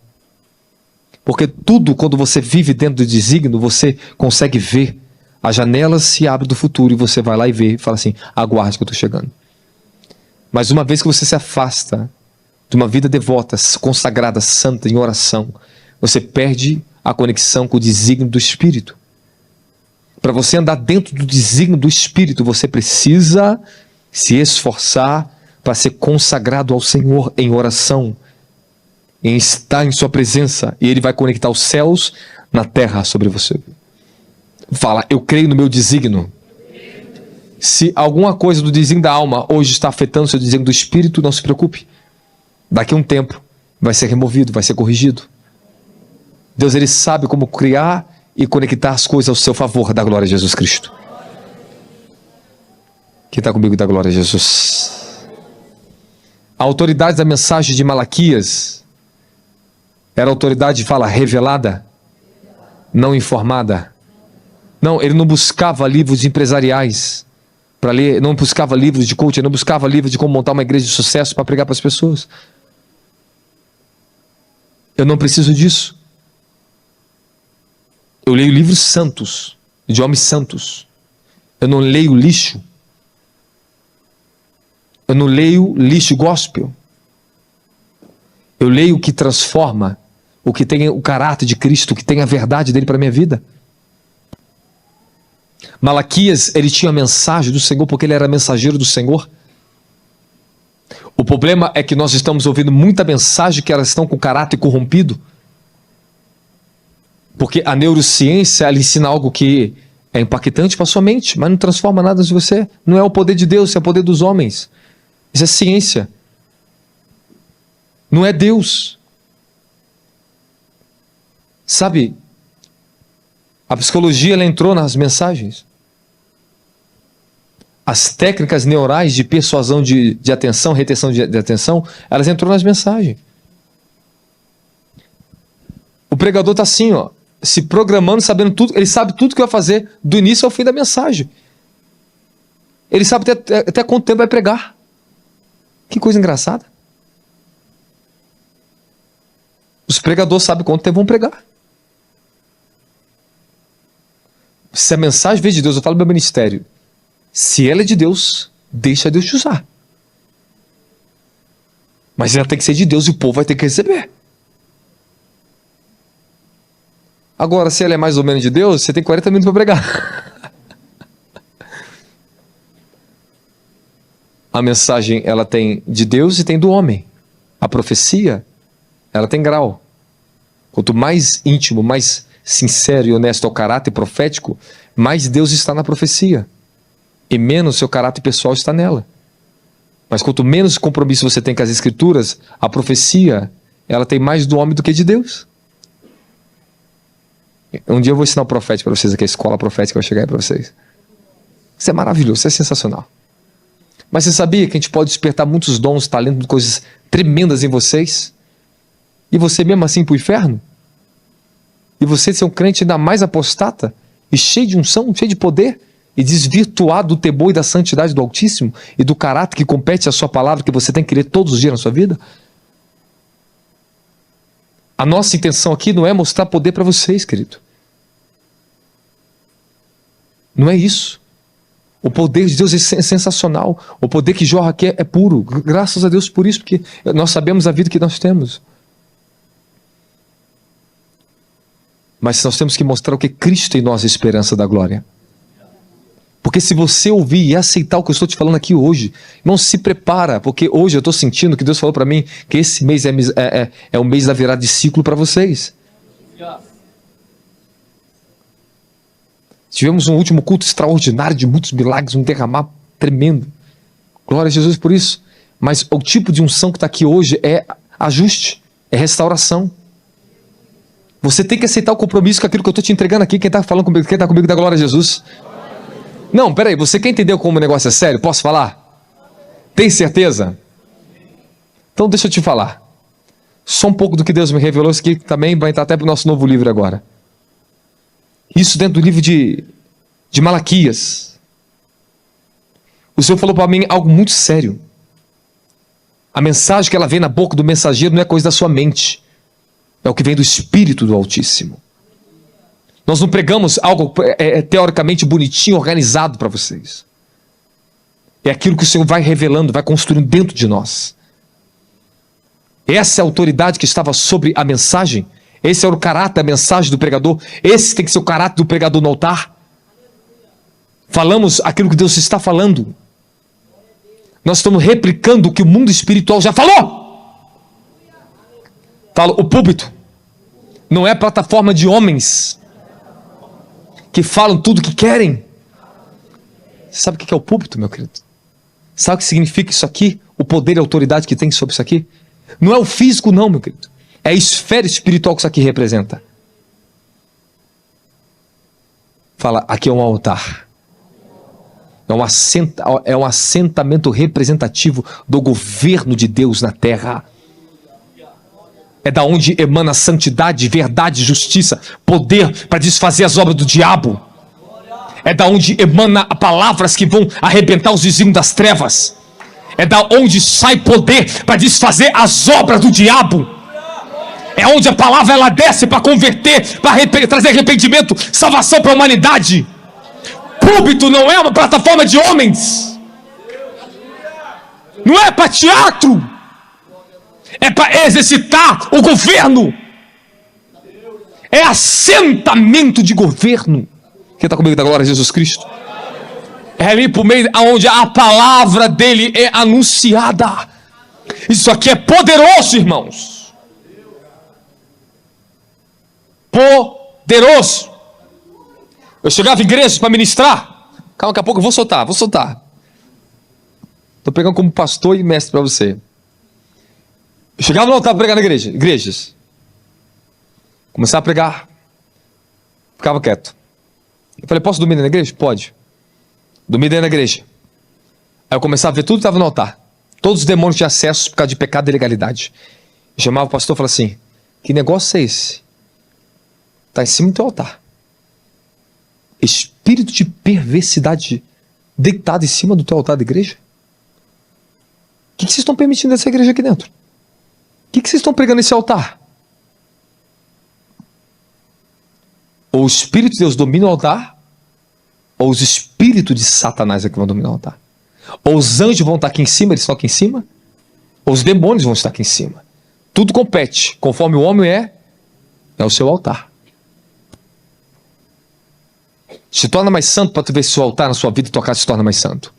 [SPEAKER 1] Porque tudo, quando você vive dentro do desígnio, você consegue ver. A janela se abre do futuro e você vai lá e vê e fala assim, aguarde que eu estou chegando. Mas uma vez que você se afasta de uma vida devota, consagrada, santa, em oração, você perde a conexão com o desígnio do Espírito. Para você andar dentro do desígnio do Espírito, você precisa se esforçar para ser consagrado ao Senhor em oração, em estar em sua presença, e Ele vai conectar os céus na terra sobre você. Fala, eu creio no meu desígnio. Se alguma coisa do desígnio da alma hoje está afetando o seu desígnio do Espírito, não se preocupe. Daqui a um tempo vai ser removido, vai ser corrigido. Deus, Ele sabe como criar e conectar as coisas ao seu favor, da glória a Jesus Cristo. Quem está comigo, da glória a Jesus? A autoridade da mensagem de Malaquias era a autoridade, fala, revelada, não informada. Não, ele não buscava livros empresariais para ler, não buscava livros de coaching, não buscava livros de como montar uma igreja de sucesso para pregar para as pessoas. Eu não preciso disso. Eu leio livros santos, de homens santos. Eu não leio lixo. Eu não leio lixo gospel. Eu leio o que transforma, o que tem o caráter de Cristo, o que tem a verdade dele para a minha vida. Malaquias, ele tinha a mensagem do Senhor porque ele era mensageiro do Senhor. O problema é que nós estamos ouvindo muita mensagem que elas estão com caráter corrompido. Porque a neurociência, ela ensina algo que é impactante para a sua mente, mas não transforma nada de você. Não é o poder de Deus, é o poder dos homens. Isso é ciência. Não é Deus. Sabe, a psicologia, ela entrou nas mensagens. As técnicas neurais de persuasão de atenção, retenção de atenção, elas entrou nas mensagens. O pregador está assim, ó, se programando, sabendo tudo, ele sabe tudo que vai fazer do início ao fim da mensagem. Ele sabe até quanto tempo vai pregar. Que coisa engraçada. Os pregadores sabem quanto tempo vão pregar. Se a mensagem veio de Deus, eu falo no meu ministério, se ela é de Deus, deixa Deus te usar. Mas ela tem que ser de Deus e o povo vai ter que receber. Agora, se ela é mais ou menos de Deus, você tem 40 minutos para pregar. A mensagem, ela tem de Deus e tem do homem. A profecia, ela tem grau. Quanto mais íntimo, mais sincero e honesto é o caráter profético, mais Deus está na profecia. E menos seu caráter pessoal está nela. Mas quanto menos compromisso você tem com as escrituras, a profecia, ela tem mais do homem do que de Deus. Um dia eu vou ensinar o profético para vocês aqui, a escola profética vai chegar aí para vocês. Isso é maravilhoso, isso é sensacional. Mas você sabia que a gente pode despertar muitos dons, talentos, coisas tremendas em vocês? E você mesmo assim ir para o inferno? E você ser um crente ainda mais apostata? E cheio de unção, cheio de poder? E desvirtuado do temor e da santidade do Altíssimo? E do caráter que compete a sua palavra, que você tem que ler todos os dias na sua vida? A nossa intenção aqui não é mostrar poder para vocês, querido. Não é isso. O poder de Deus é sensacional. O poder que jorra aqui é puro. Graças a Deus por isso, porque nós sabemos a vida que nós temos. Mas nós temos que mostrar o que Cristo em nós é a esperança da glória. Porque se você ouvir e aceitar o que eu estou te falando aqui hoje, não se prepara, porque hoje eu estou sentindo que Deus falou para mim que esse mês é o mês da virada de ciclo para vocês. Tivemos um último culto extraordinário de muitos milagres, um derramar tremendo. Glória a Jesus por isso. Mas o tipo de unção que está aqui hoje é ajuste, é restauração. Você tem que aceitar o compromisso com aquilo que eu estou te entregando aqui. Quem está falando comigo, quem está comigo, dá glória a Jesus. Não, peraí, você quer entender como o negócio é sério? Posso falar? Tem certeza? Então deixa eu te falar. Só um pouco do que Deus me revelou, isso aqui também vai entrar até para o nosso novo livro agora. Isso dentro do livro de Malaquias. O Senhor falou para mim algo muito sério. A mensagem que ela vem na boca do mensageiro não é coisa da sua mente. É o que vem do Espírito do Altíssimo. Nós não pregamos algo teoricamente bonitinho, organizado para vocês. É aquilo que o Senhor vai revelando, vai construindo dentro de nós. Essa é a autoridade que estava sobre a mensagem. Esse era o caráter da mensagem do pregador. Esse tem que ser o caráter do pregador no altar. Falamos aquilo que Deus está falando. Nós estamos replicando o que o mundo espiritual já falou. Falo, o púlpito não é plataforma de homens que falam tudo o que querem. Sabe o que é o púlpito, meu querido? Sabe o que significa isso aqui? O poder e a autoridade que tem sobre isso aqui? Não é o físico não, meu querido. É a esfera espiritual que isso aqui representa. Fala, aqui é um altar. É um assentamento representativo do governo de Deus na terra. É da onde emana santidade, verdade, justiça, poder para desfazer as obras do diabo. É da onde emana palavras que vão arrebentar os vizinhos das trevas. É da onde sai poder para desfazer as obras do diabo. É onde a palavra ela desce para converter, para trazer arrependimento, salvação para a humanidade. Púlpito não é uma plataforma de homens. Não é para teatro. É para exercitar o governo. É assentamento de governo. Quem está comigo da glória a Jesus Cristo? É ali por meio onde a palavra dele é anunciada. Isso aqui é poderoso, irmãos. Poderoso. Eu chegava em igrejas para ministrar. Calma, daqui a pouco eu vou soltar. Estou pegando como pastor e mestre para você. Eu chegava no altar para pregar na igrejas. Começava a pregar. Ficava quieto. Eu falei, posso dormir na igreja? Pode. Dormir dentro da igreja. Aí eu começava a ver tudo que estava no altar. Todos os demônios tinham acesso por causa de pecado e ilegalidade. Eu chamava o pastor e falava assim, que negócio é esse? Está em cima do teu altar. Espírito de perversidade deitado em cima do teu altar da igreja? O que vocês estão permitindo nessa igreja aqui dentro? O que vocês estão pregando nesse altar? Ou o Espírito de Deus domina o altar, ou os espíritos de Satanás é que vão dominar o altar. Ou os anjos vão estar aqui em cima, eles estão aqui em cima, ou os demônios vão estar aqui em cima. Tudo compete, conforme o homem é o seu altar. Se torna mais santo para tu ver se o altar na sua vida e tua casa se torna mais santo.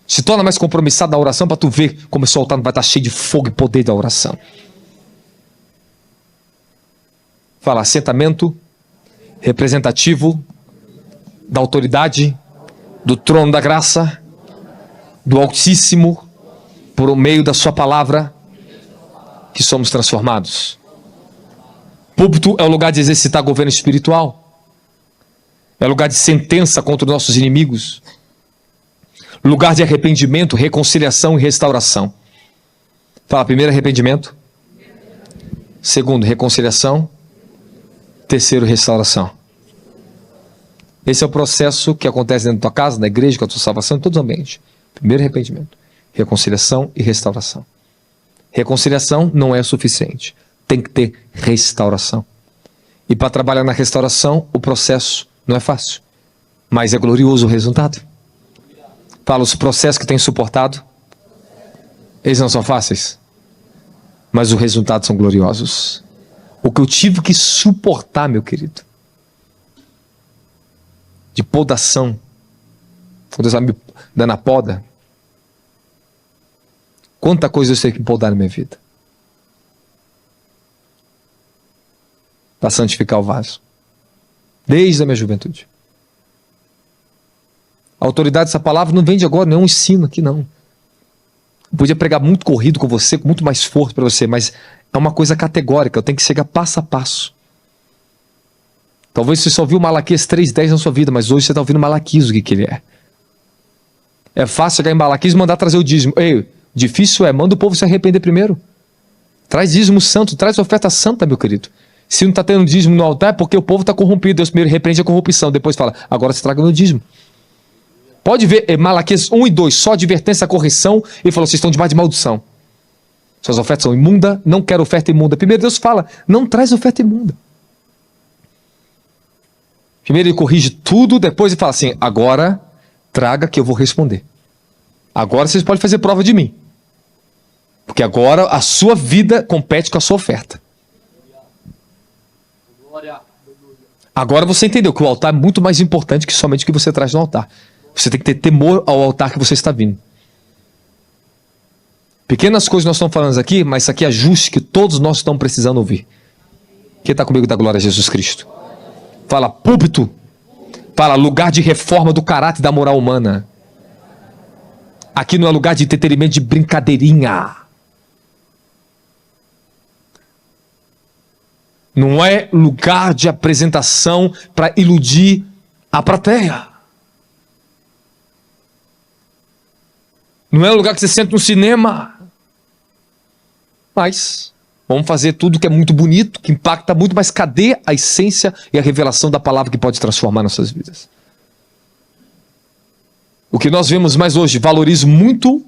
[SPEAKER 1] Se torna mais compromissado na oração para tu ver como esse altar vai estar cheio de fogo e poder da oração. Fala, assentamento representativo da autoridade, do trono da graça, do Altíssimo, por meio da sua palavra, que somos transformados. Púlpito é o lugar de exercitar governo espiritual. É lugar de sentença contra os nossos inimigos. Lugar de arrependimento, reconciliação e restauração. Fala, primeiro arrependimento. Segundo, reconciliação. Terceiro, restauração. Esse é o processo que acontece dentro da tua casa, na igreja, com a tua salvação, em todos os ambientes. Primeiro arrependimento, reconciliação e restauração. Reconciliação não é o suficiente. Tem que ter restauração. E para trabalhar na restauração, o processo não é fácil, mas é glorioso o resultado. Fala, os processos que tem suportado, eles não são fáceis, mas os resultados são gloriosos. O que eu tive que suportar, meu querido, de podação, quando Deus vai me dando a poda, quanta coisa eu sei que podar na minha vida, para santificar o vaso. Desde a minha juventude. A autoridade dessa palavra não vem de agora, não é um ensino aqui não. Eu podia pregar muito corrido com você, com muito mais força para você, mas é uma coisa categórica, eu tenho que chegar passo a passo. Talvez você só viu Malaquias 3:10 na sua vida, mas hoje você está ouvindo Malaquias, o que ele é. É fácil chegar em Malaquias e mandar trazer o dízimo. Ei, difícil é, manda o povo se arrepender primeiro. Traz dízimo santo, traz oferta santa, meu querido. Se não está tendo dízimo no altar, é porque o povo está corrompido. Deus primeiro repreende a corrupção, depois fala, agora você traga meu dízimo. Pode ver, Malaquias 1 e 2, só advertência, correção, e falou, vocês estão debaixo de maldição. Suas ofertas são imundas, não quero oferta imunda. Primeiro Deus fala, não traz oferta imunda. Primeiro ele corrige tudo, depois ele fala assim, agora traga que eu vou responder. Agora vocês podem fazer prova de mim. Porque agora a sua vida compete com a sua oferta. Agora você entendeu que o altar é muito mais importante que somente o que você traz no altar. Você tem que ter temor ao altar que você está vindo. Pequenas coisas nós estamos falando aqui, mas isso aqui é ajuste que todos nós estamos precisando ouvir. Quem está comigo dá glória a Jesus Cristo? Fala púlpito. Fala lugar de reforma do caráter e da moral humana. Aqui não é lugar de entretenimento, de brincadeirinha. Não é lugar de apresentação para iludir a plateia. Não é lugar que você senta no cinema. Mas vamos fazer tudo que é muito bonito, que impacta muito, mas cadê a essência e a revelação da palavra que pode transformar nossas vidas? O que nós vemos mais hoje, valoriza muito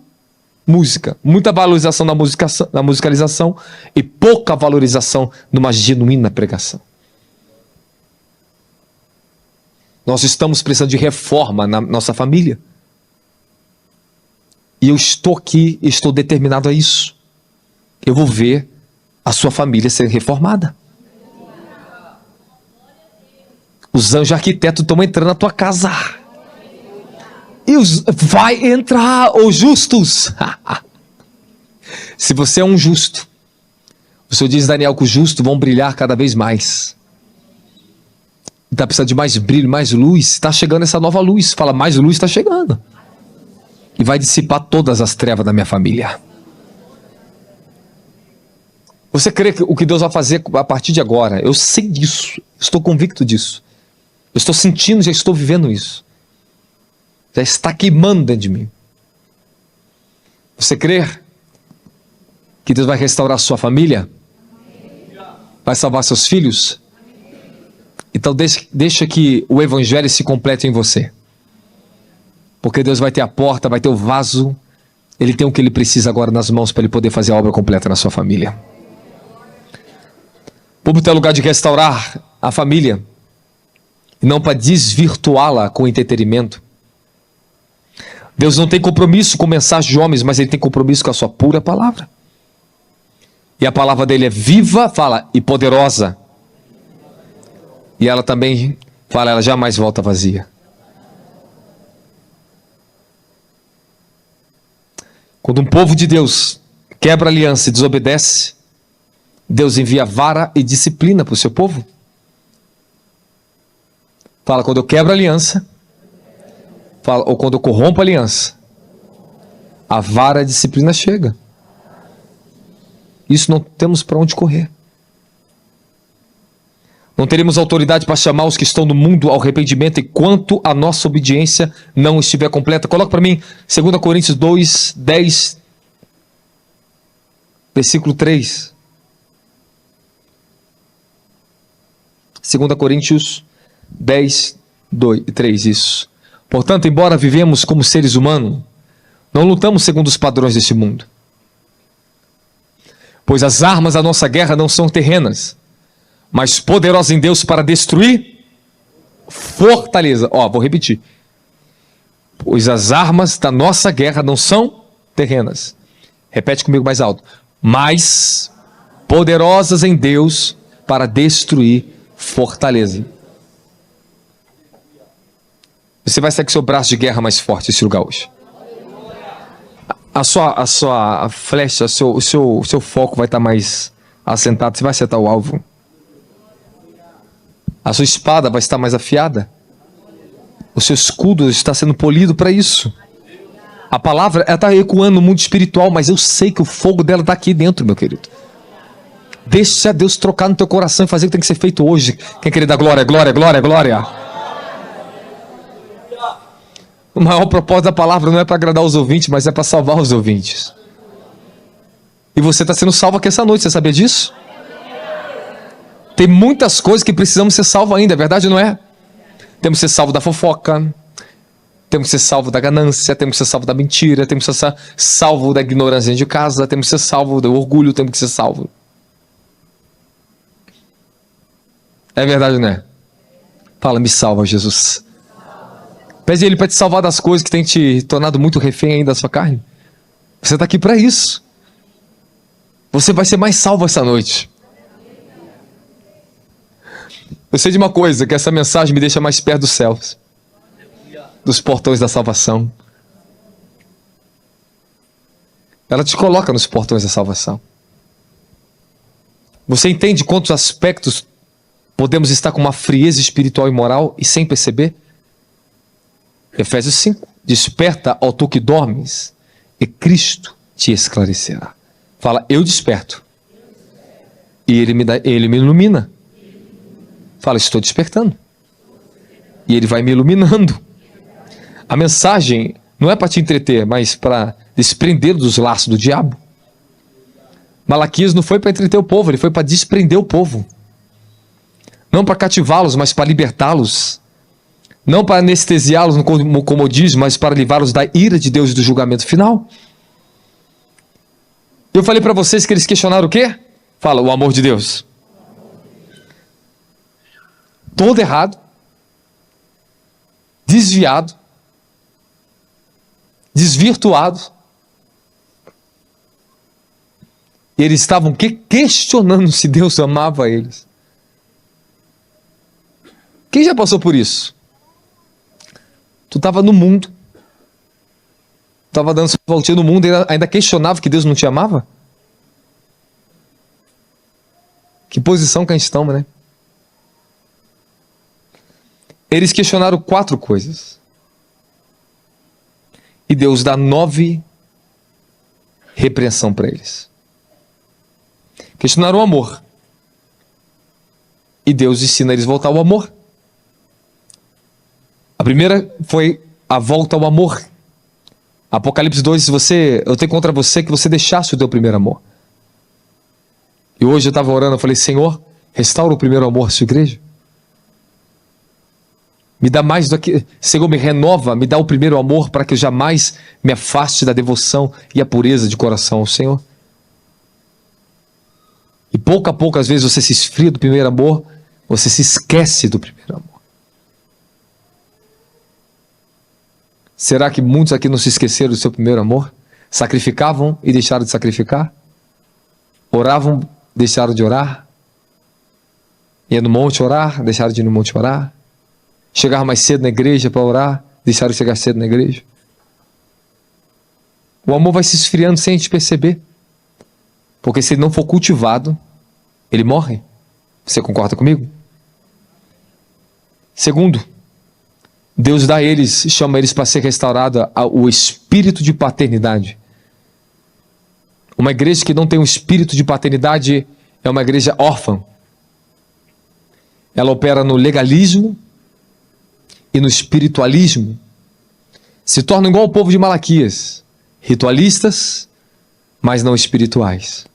[SPEAKER 1] música, muita valorização na musicalização e pouca valorização numa genuína pregação. Nós estamos precisando de reforma na nossa família. E eu estou aqui, estou determinado a isso. Eu vou ver a sua família ser reformada. Os anjos arquitetos estão entrando na tua casa. E vai entrar os justos. Se você é um justo, o Senhor diz, Daniel, que os justos vão brilhar cada vez mais. Está precisando de mais brilho, mais luz. Está chegando essa nova luz. Fala, mais luz está chegando. E vai dissipar todas as trevas da minha família. Você crê que o que Deus vai fazer a partir de agora? Eu sei disso. Estou convicto disso. Eu estou sentindo, já estou vivendo isso. Já está queimando dentro de mim. Você crê que Deus vai restaurar a sua família? Vai salvar seus filhos? Então deixa que o evangelho se complete em você. Porque Deus vai ter a porta, vai ter o vaso. Ele tem o que ele precisa agora nas mãos para ele poder fazer a obra completa na sua família. O púlpito é lugar de restaurar a família. E não para desvirtuá-la com entretenimento. Deus não tem compromisso com mensagem de homens, mas ele tem compromisso com a sua pura palavra. E a palavra dele é viva, fala, e poderosa. E ela também, fala, ela jamais volta vazia. Quando um povo de Deus quebra a aliança e desobedece, Deus envia vara e disciplina para o seu povo. Fala, quando eu quebro a aliança, fala, ou quando eu corrompo a aliança, a vara e a disciplina chega. Isso não temos para onde correr. Não teremos autoridade para chamar os que estão no mundo ao arrependimento enquanto a nossa obediência não estiver completa. Coloca para mim 2 Coríntios 2, 10, versículo 3. 2 Coríntios 10, 3, isso. Portanto, embora vivemos como seres humanos, não lutamos segundo os padrões deste mundo. Pois as armas da nossa guerra não são terrenas, mas poderosas em Deus para destruir fortaleza. Vou repetir. Pois as armas da nossa guerra não são terrenas. Repete comigo mais alto. Mas poderosas em Deus para destruir fortaleza. Você vai sair com seu braço de guerra mais forte nesse lugar hoje. A sua flecha, o seu foco vai estar mais assentado. Você vai acertar o alvo. A sua espada vai estar mais afiada. O seu escudo está sendo polido para isso. A palavra está ecoando no mundo espiritual, mas eu sei que o fogo dela está aqui dentro, meu querido. Deixa Deus trocar no teu coração e fazer o que tem que ser feito hoje. Quem quer dar glória, glória, glória, glória. O maior propósito da palavra não é para agradar os ouvintes, mas é para salvar os ouvintes. E você está sendo salvo aqui essa noite, você sabia disso? Tem muitas coisas que precisamos ser salvos ainda, é verdade ou não é? Temos que ser salvo da fofoca, temos que ser salvo da ganância, temos que ser salvo da mentira, temos que ser salvo da ignorância de casa, temos que ser salvo do orgulho, temos que ser salvo. É verdade ou não é? Fala, me salva, Jesus. Pede ele para te salvar das coisas que tem te tornado muito refém ainda da sua carne. Você está aqui para isso. Você vai ser mais salvo essa noite. Eu sei de uma coisa, que essa mensagem me deixa mais perto dos céus, dos portões da salvação. Ela te coloca nos portões da salvação. Você entende quantos aspectos podemos estar com uma frieza espiritual e moral e sem perceber? Efésios 5. Desperta, ó tu que dormes, e Cristo te esclarecerá. Fala, eu desperto. E Ele me ilumina. Fala, estou despertando. E Ele vai me iluminando. A mensagem não é para te entreter, mas para desprender dos laços do diabo. Malaquias não foi para entreter o povo, ele foi para desprender o povo. Não para cativá-los, mas para libertá-los. Não para anestesiá-los no comodismo, mas para livrá-los da ira de Deus e do julgamento final. Eu falei para vocês que eles questionaram o quê? Fala, o amor de Deus. Todo errado, desviado, desvirtuado. E eles estavam questionando se Deus amava eles. Quem já passou por isso? Tu estava no mundo, estava dando sua voltinha no mundo e ainda questionava que Deus não te amava? Que posição que a gente está, né? Eles questionaram 4 coisas. E Deus dá 9 repreensão para eles. Questionaram o amor. E Deus ensina eles a voltar ao amor. A primeira foi a volta ao amor. Apocalipse 2, eu tenho contra você que você deixasse o teu primeiro amor. E hoje eu estava orando, eu falei, Senhor, restaura o primeiro amor à sua igreja. Me dá mais do que... Senhor, me renova, me dá o primeiro amor para que eu jamais me afaste da devoção e a pureza de coração ao Senhor. E pouco a pouco, às vezes, você se esfria do primeiro amor, você se esquece do primeiro amor. Será que muitos aqui não se esqueceram do seu primeiro amor? Sacrificavam e deixaram de sacrificar? Oravam, deixaram de orar? Ia no monte orar, deixaram de ir no monte orar? Chegavam mais cedo na igreja para orar, deixaram de chegar cedo na igreja? O amor vai se esfriando sem a gente perceber. Porque se ele não for cultivado, ele morre. Você concorda comigo? Segundo, Deus dá a eles, chama eles para ser restaurado o espírito de paternidade. Uma igreja que não tem um espírito de paternidade é uma igreja órfã. Ela opera no legalismo e no espiritualismo. Se torna igual ao povo de Malaquias, ritualistas, mas não espirituais.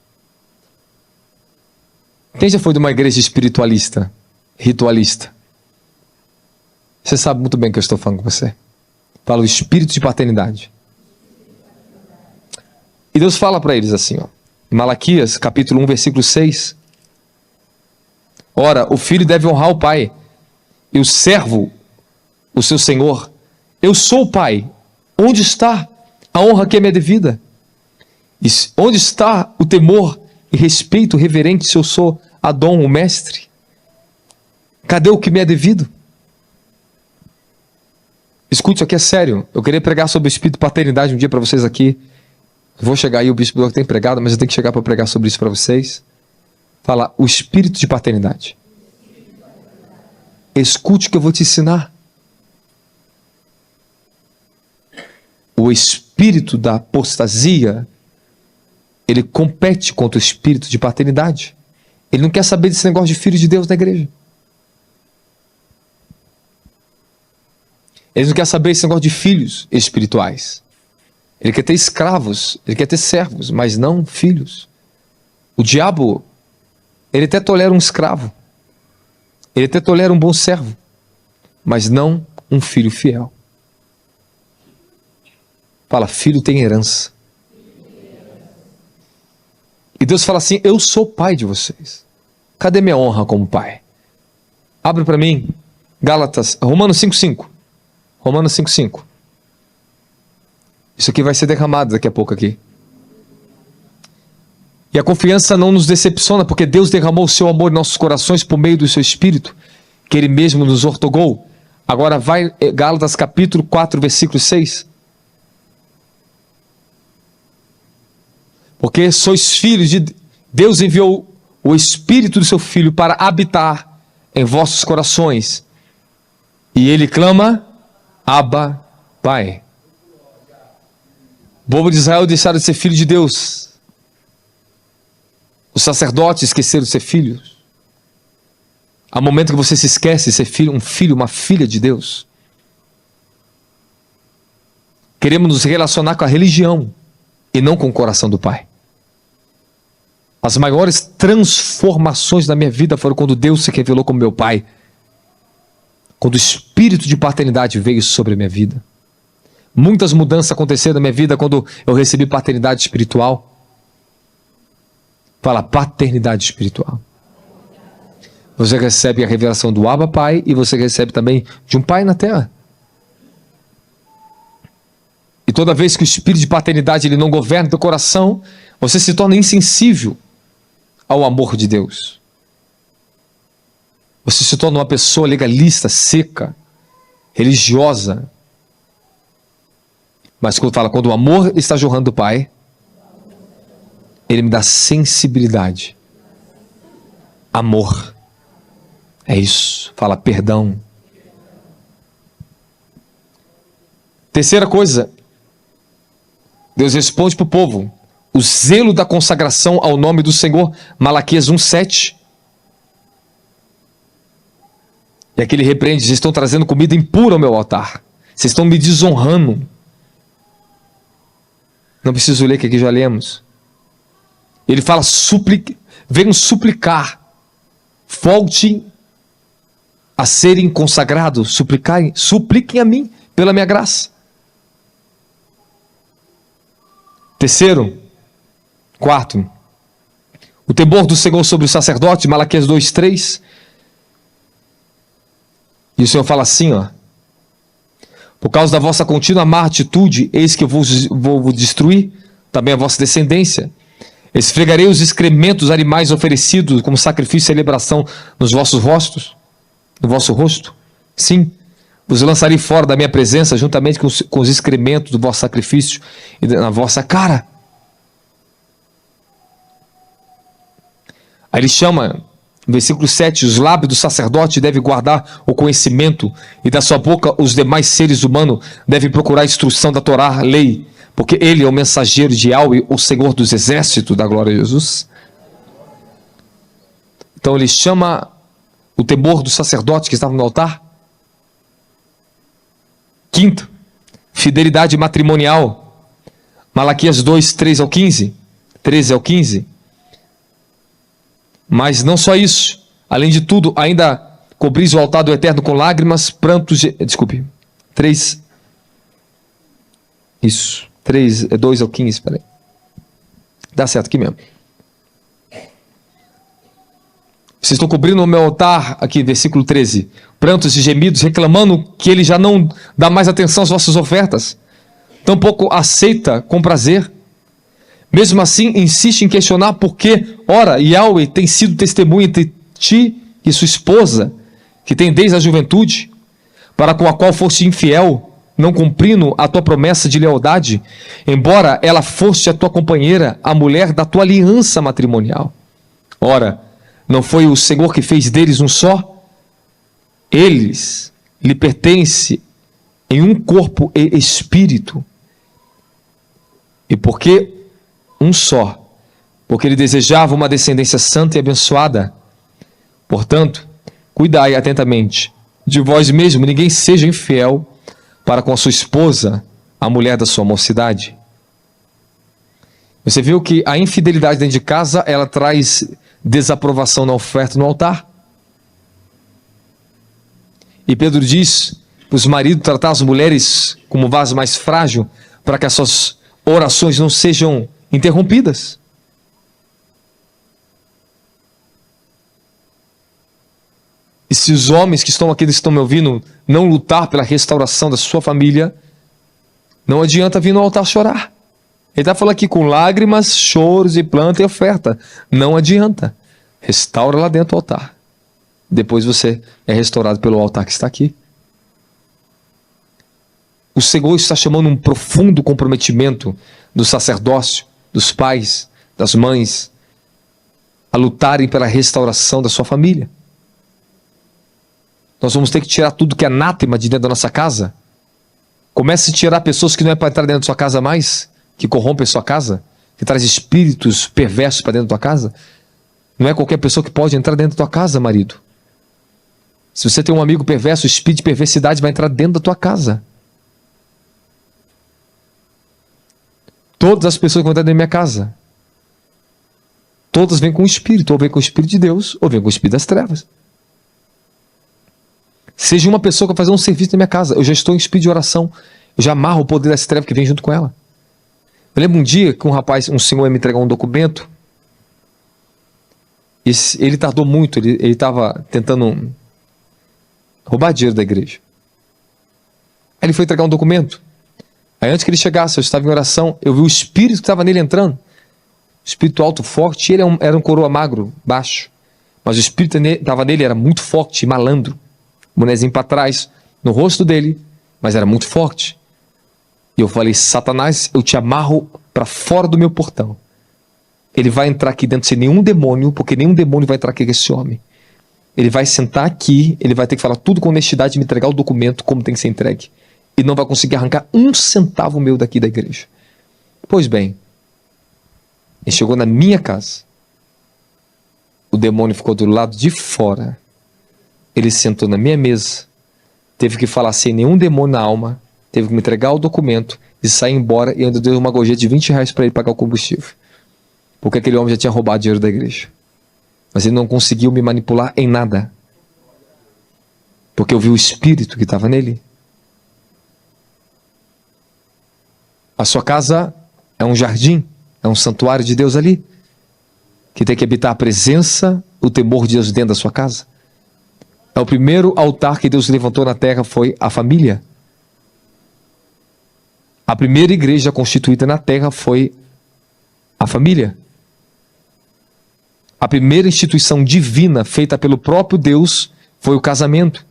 [SPEAKER 1] Quem já foi de uma igreja espiritualista, ritualista? Você sabe muito bem o que eu estou falando com você. Fala o espírito de paternidade. E Deus fala para eles assim, ó, em Malaquias, capítulo 1, versículo 6. Ora, o filho deve honrar o pai, e o servo, o seu senhor. Eu sou o pai. Onde está a honra que é minha devida? E onde está o temor e respeito reverente se eu sou Adão, o mestre? Cadê o que me é devido? Escute, isso aqui é sério. Eu queria pregar sobre o espírito de paternidade um dia para vocês aqui. Eu vou chegar aí, o bispo tem pregado, mas eu tenho que chegar para pregar sobre isso para vocês. Fala, o espírito de paternidade. Escute o que eu vou te ensinar. O espírito da apostasia, ele compete contra o espírito de paternidade. Ele não quer saber desse negócio de filho de Deus na igreja. Ele não quer saber desse negócio de filhos espirituais. Ele quer ter escravos, ele quer ter servos, mas não filhos. O diabo, ele até tolera um escravo. Ele até tolera um bom servo, mas não um filho fiel. Fala, filho tem herança. E Deus fala assim, eu sou pai de vocês. Cadê minha honra como pai? Abre para mim, Romanos 5:5. Romanos 5:5. Isso aqui vai ser derramado daqui a pouco aqui. E a confiança não nos decepciona, porque Deus derramou o seu amor em nossos corações por meio do seu Espírito, que Ele mesmo nos ortogou. Agora vai Gálatas capítulo 4, versículo 6. Porque sois filhos de Deus, enviou o Espírito do seu Filho para habitar em vossos corações. E Ele clama, Abba, Pai. O povo de Israel deixaram de ser filho de Deus. Os sacerdotes esqueceram de ser filhos. Há momento que você se esquece de ser filho, um filho, uma filha de Deus. Queremos nos relacionar com a religião e não com o coração do Pai. As maiores transformações da minha vida foram quando Deus se revelou como meu Pai. Quando o espírito de paternidade veio sobre a minha vida. Muitas mudanças aconteceram na minha vida quando eu recebi paternidade espiritual. Fala, paternidade espiritual. Você recebe a revelação do Abba Pai e você recebe também de um Pai na terra. E toda vez que o espírito de paternidade ele não governa teu coração, você se torna insensível ao amor de Deus. Você se torna uma pessoa legalista, seca, religiosa. Mas quando fala, quando o amor está jorrando do Pai, Ele me dá sensibilidade. Amor. É isso. Fala, perdão. Terceira coisa. Deus responde para o povo. O zelo da consagração ao nome do Senhor. Malaquias 1:7. E aqui ele repreende. Vocês estão trazendo comida impura ao meu altar. Vocês estão me desonrando. Não preciso ler, que aqui já lemos. Ele fala, venham suplicar. Volte a serem consagrados. Supliquem a mim, pela minha graça. Quarto, o temor do Senhor sobre o sacerdote, Malaquias 2:3. E o Senhor fala assim, ó. Por causa da vossa contínua má atitude, eis que eu vou destruir também a vossa descendência. Esfregarei os excrementos dos animais oferecidos como sacrifício e celebração nos vossos rostos, no vosso rosto. Sim, vos lançarei fora da minha presença, juntamente com os excrementos do vosso sacrifício e na vossa cara. Aí ele chama, no versículo 7, os lábios do sacerdote devem guardar o conhecimento, e da sua boca os demais seres humanos devem procurar a instrução da Torá, lei, porque ele é o mensageiro de Yahweh, o Senhor dos exércitos da glória de Jesus. Então ele chama o temor do sacerdote que estava no altar. Quinto, fidelidade matrimonial. Malaquias 2, 13 ao 15. Mas não só isso. Além de tudo, ainda cobris o altar do Eterno com lágrimas, prantos... Desculpe. 3. Isso. 3, 2 ao 15, peraí. Dá certo aqui mesmo. Vocês estão cobrindo o meu altar, aqui, versículo 13. Prantos e gemidos, reclamando que ele já não dá mais atenção às vossas ofertas. Tampouco aceita com prazer. Mesmo assim, insiste em questionar por que, ora, Yahweh tem sido testemunha entre ti e sua esposa, que tem desde a juventude, para com a qual foste infiel, não cumprindo a tua promessa de lealdade, embora ela fosse a tua companheira, a mulher da tua aliança matrimonial. Ora, não foi o Senhor que fez deles um só? Eles lhe pertencem em um corpo e espírito. E por que um só? Porque ele desejava uma descendência santa e abençoada. Portanto, cuidai atentamente de vós mesmo, ninguém seja infiel para com a sua esposa, a mulher da sua mocidade. Você viu que a infidelidade dentro de casa, ela traz desaprovação na oferta no altar. E Pedro diz para os maridos tratar as mulheres como vaso mais frágil, para que as suas orações não sejam interrompidas. E se os homens que estão aqui, que estão me ouvindo, não lutar pela restauração da sua família, não adianta vir no altar chorar. Ele está falando aqui com lágrimas, choros e planta e oferta. Não adianta. Restaura lá dentro o altar. Depois você é restaurado pelo altar que está aqui. O Senhor está chamando um profundo comprometimento do sacerdócio, dos pais, das mães, a lutarem pela restauração da sua família. Nós vamos ter que tirar tudo que é anátema de dentro da nossa casa. Comece a tirar pessoas que não é para entrar dentro da sua casa mais, que corrompem a sua casa, que traz espíritos perversos para dentro da tua casa. Não é qualquer pessoa que pode entrar dentro da tua casa, marido. Se você tem um amigo perverso, o espírito de perversidade vai entrar dentro da tua casa. Todas as pessoas que vão entrar dentro da minha casa, todas vêm com o espírito, ou vêm com o espírito de Deus, ou vêm com o espírito das trevas. Seja uma pessoa que vai fazer um serviço na minha casa, eu já estou em espírito de oração, eu já amarro o poder das trevas que vem junto com ela. Eu lembro um dia que um senhor ia me entregar um documento, e ele tardou muito, ele estava tentando roubar dinheiro da igreja. Aí ele foi entregar um documento. Aí antes que ele chegasse, eu estava em oração, eu vi o espírito que estava nele entrando. Espírito alto, forte, e ele era um coroa magro, baixo. Mas o espírito que estava nele era muito forte, malandro. Bonezinho para trás, no rosto dele, mas era muito forte. E eu falei, Satanás, eu te amarro para fora do meu portão. Ele vai entrar aqui dentro sem nenhum demônio, porque nenhum demônio vai entrar aqui com esse homem. Ele vai sentar aqui, ele vai ter que falar tudo com honestidade e me entregar o documento como tem que ser entregue. E não vai conseguir arrancar um centavo meu daqui da igreja. Pois bem, ele chegou na minha casa. O demônio ficou do lado de fora. Ele sentou na minha mesa. Teve que falar sem nenhum demônio na alma. Teve que me entregar o documento e sair embora. E ainda deu uma gorjeta de R$20 para ele pagar o combustível. Porque aquele homem já tinha roubado dinheiro da igreja. Mas ele não conseguiu me manipular em nada. Porque eu vi o espírito que estava nele. A sua casa é um jardim, é um santuário de Deus ali, que tem que habitar a presença, o temor de Deus dentro da sua casa. O primeiro altar que Deus levantou na terra foi a família. A primeira igreja constituída na terra foi a família. A primeira instituição divina feita pelo próprio Deus foi o casamento.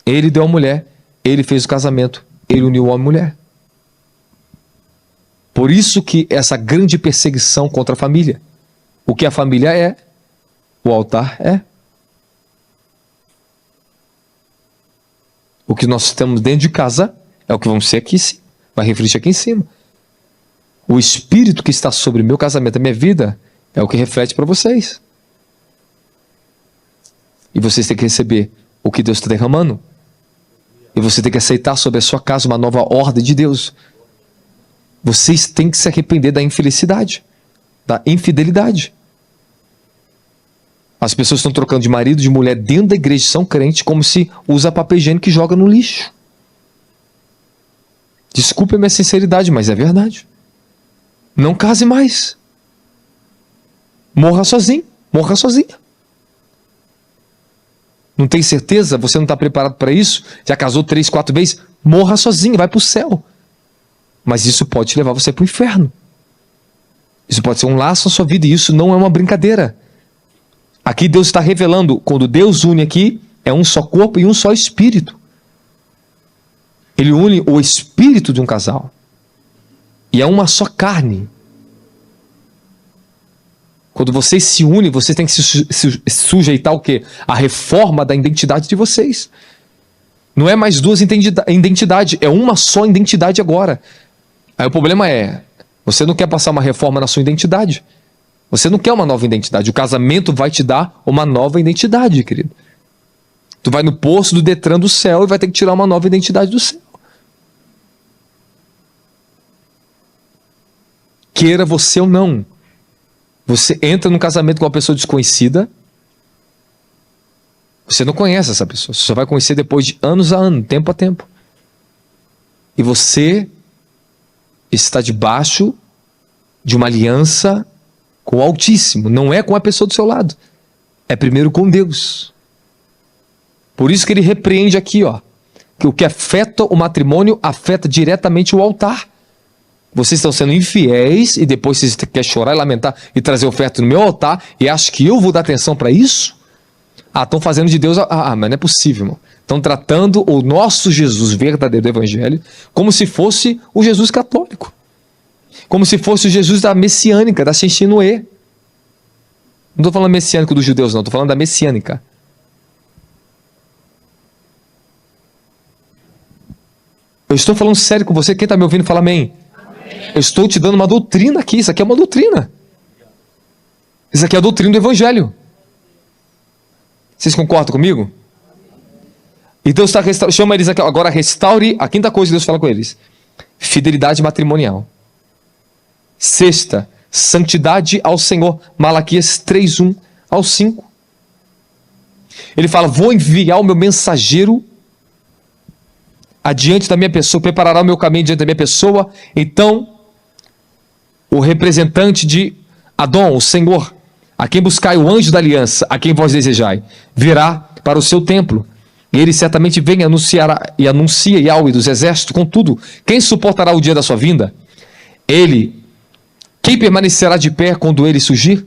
[SPEAKER 1] Ele deu a mulher, ele fez o casamento, ele uniu homem e mulher. Por isso que essa grande perseguição contra a família. O que a família é, o altar é. O que nós temos dentro de casa é o que vamos ser aqui em cima. Vai refletir aqui em cima. O espírito que está sobre o meu casamento, a minha vida, é o que reflete para vocês. E vocês têm que receber o que Deus está derramando. E você tem que aceitar sobre a sua casa uma nova ordem de Deus. Vocês têm que se arrepender da infelicidade, da infidelidade. As pessoas estão trocando de marido, de mulher dentro da igreja, são crentes, como se usa papel higiênico e joga no lixo. Desculpe a minha sinceridade, mas é verdade. Não case mais. Morra sozinho, morra sozinha. Não tem certeza? Você não está preparado para isso? Já casou 3, 4 vezes? Morra sozinho, vai para o céu. Mas isso pode levar você para o inferno. Isso pode ser um laço na sua vida, e isso não é uma brincadeira. Aqui Deus está revelando, quando Deus une aqui, é um só corpo e um só espírito. Ele une o espírito de um casal. E é uma só carne. Quando vocês se unem, vocês têm que se sujeitar ao quê? A reforma da identidade de vocês. Não é mais duas identidades, é uma só identidade agora. Aí o problema é, você não quer passar uma reforma na sua identidade. Você não quer uma nova identidade. O casamento vai te dar uma nova identidade, querido. Tu vai no posto do Detran do céu e vai ter que tirar uma nova identidade do céu. Queira você ou não. Você entra num casamento com uma pessoa desconhecida. Você não conhece essa pessoa. Você só vai conhecer depois de anos a anos, tempo a tempo. E você está debaixo de uma aliança com o Altíssimo. Não é com a pessoa do seu lado. É primeiro com Deus. Por isso que ele repreende aqui, ó, que o que afeta o matrimônio afeta diretamente o altar. Vocês estão sendo infiéis e depois vocês querem chorar e lamentar e trazer oferta no meu altar e acham que eu vou dar atenção para isso? Estão fazendo de Deus... mas não é possível, irmão. Estão tratando o nosso Jesus verdadeiro do Evangelho como se fosse o Jesus católico. Como se fosse o Jesus da messiânica, da Shinshinoe. Não estou falando messiânico dos judeus, não. Estou falando da messiânica. Eu estou falando sério com você. Quem está me ouvindo, fala amém. Eu estou te dando uma doutrina aqui. Isso aqui é uma doutrina. Isso aqui é a doutrina do Evangelho. Vocês concordam comigo? E Deus está chama eles aqui, agora restaure a quinta coisa que Deus fala com eles: fidelidade matrimonial. Sexta, santidade ao Senhor. Malaquias 3:1 ao 5. Ele fala: vou enviar o meu mensageiro adiante da minha pessoa, preparará o meu caminho diante da minha pessoa. Então, o representante de Adon, o Senhor, a quem buscai o anjo da aliança, a quem vós desejai, virá para o seu templo. E ele certamente vem e anuncia Yahweh dos exércitos. Contudo, quem suportará o dia da sua vinda? Quem permanecerá de pé quando ele surgir?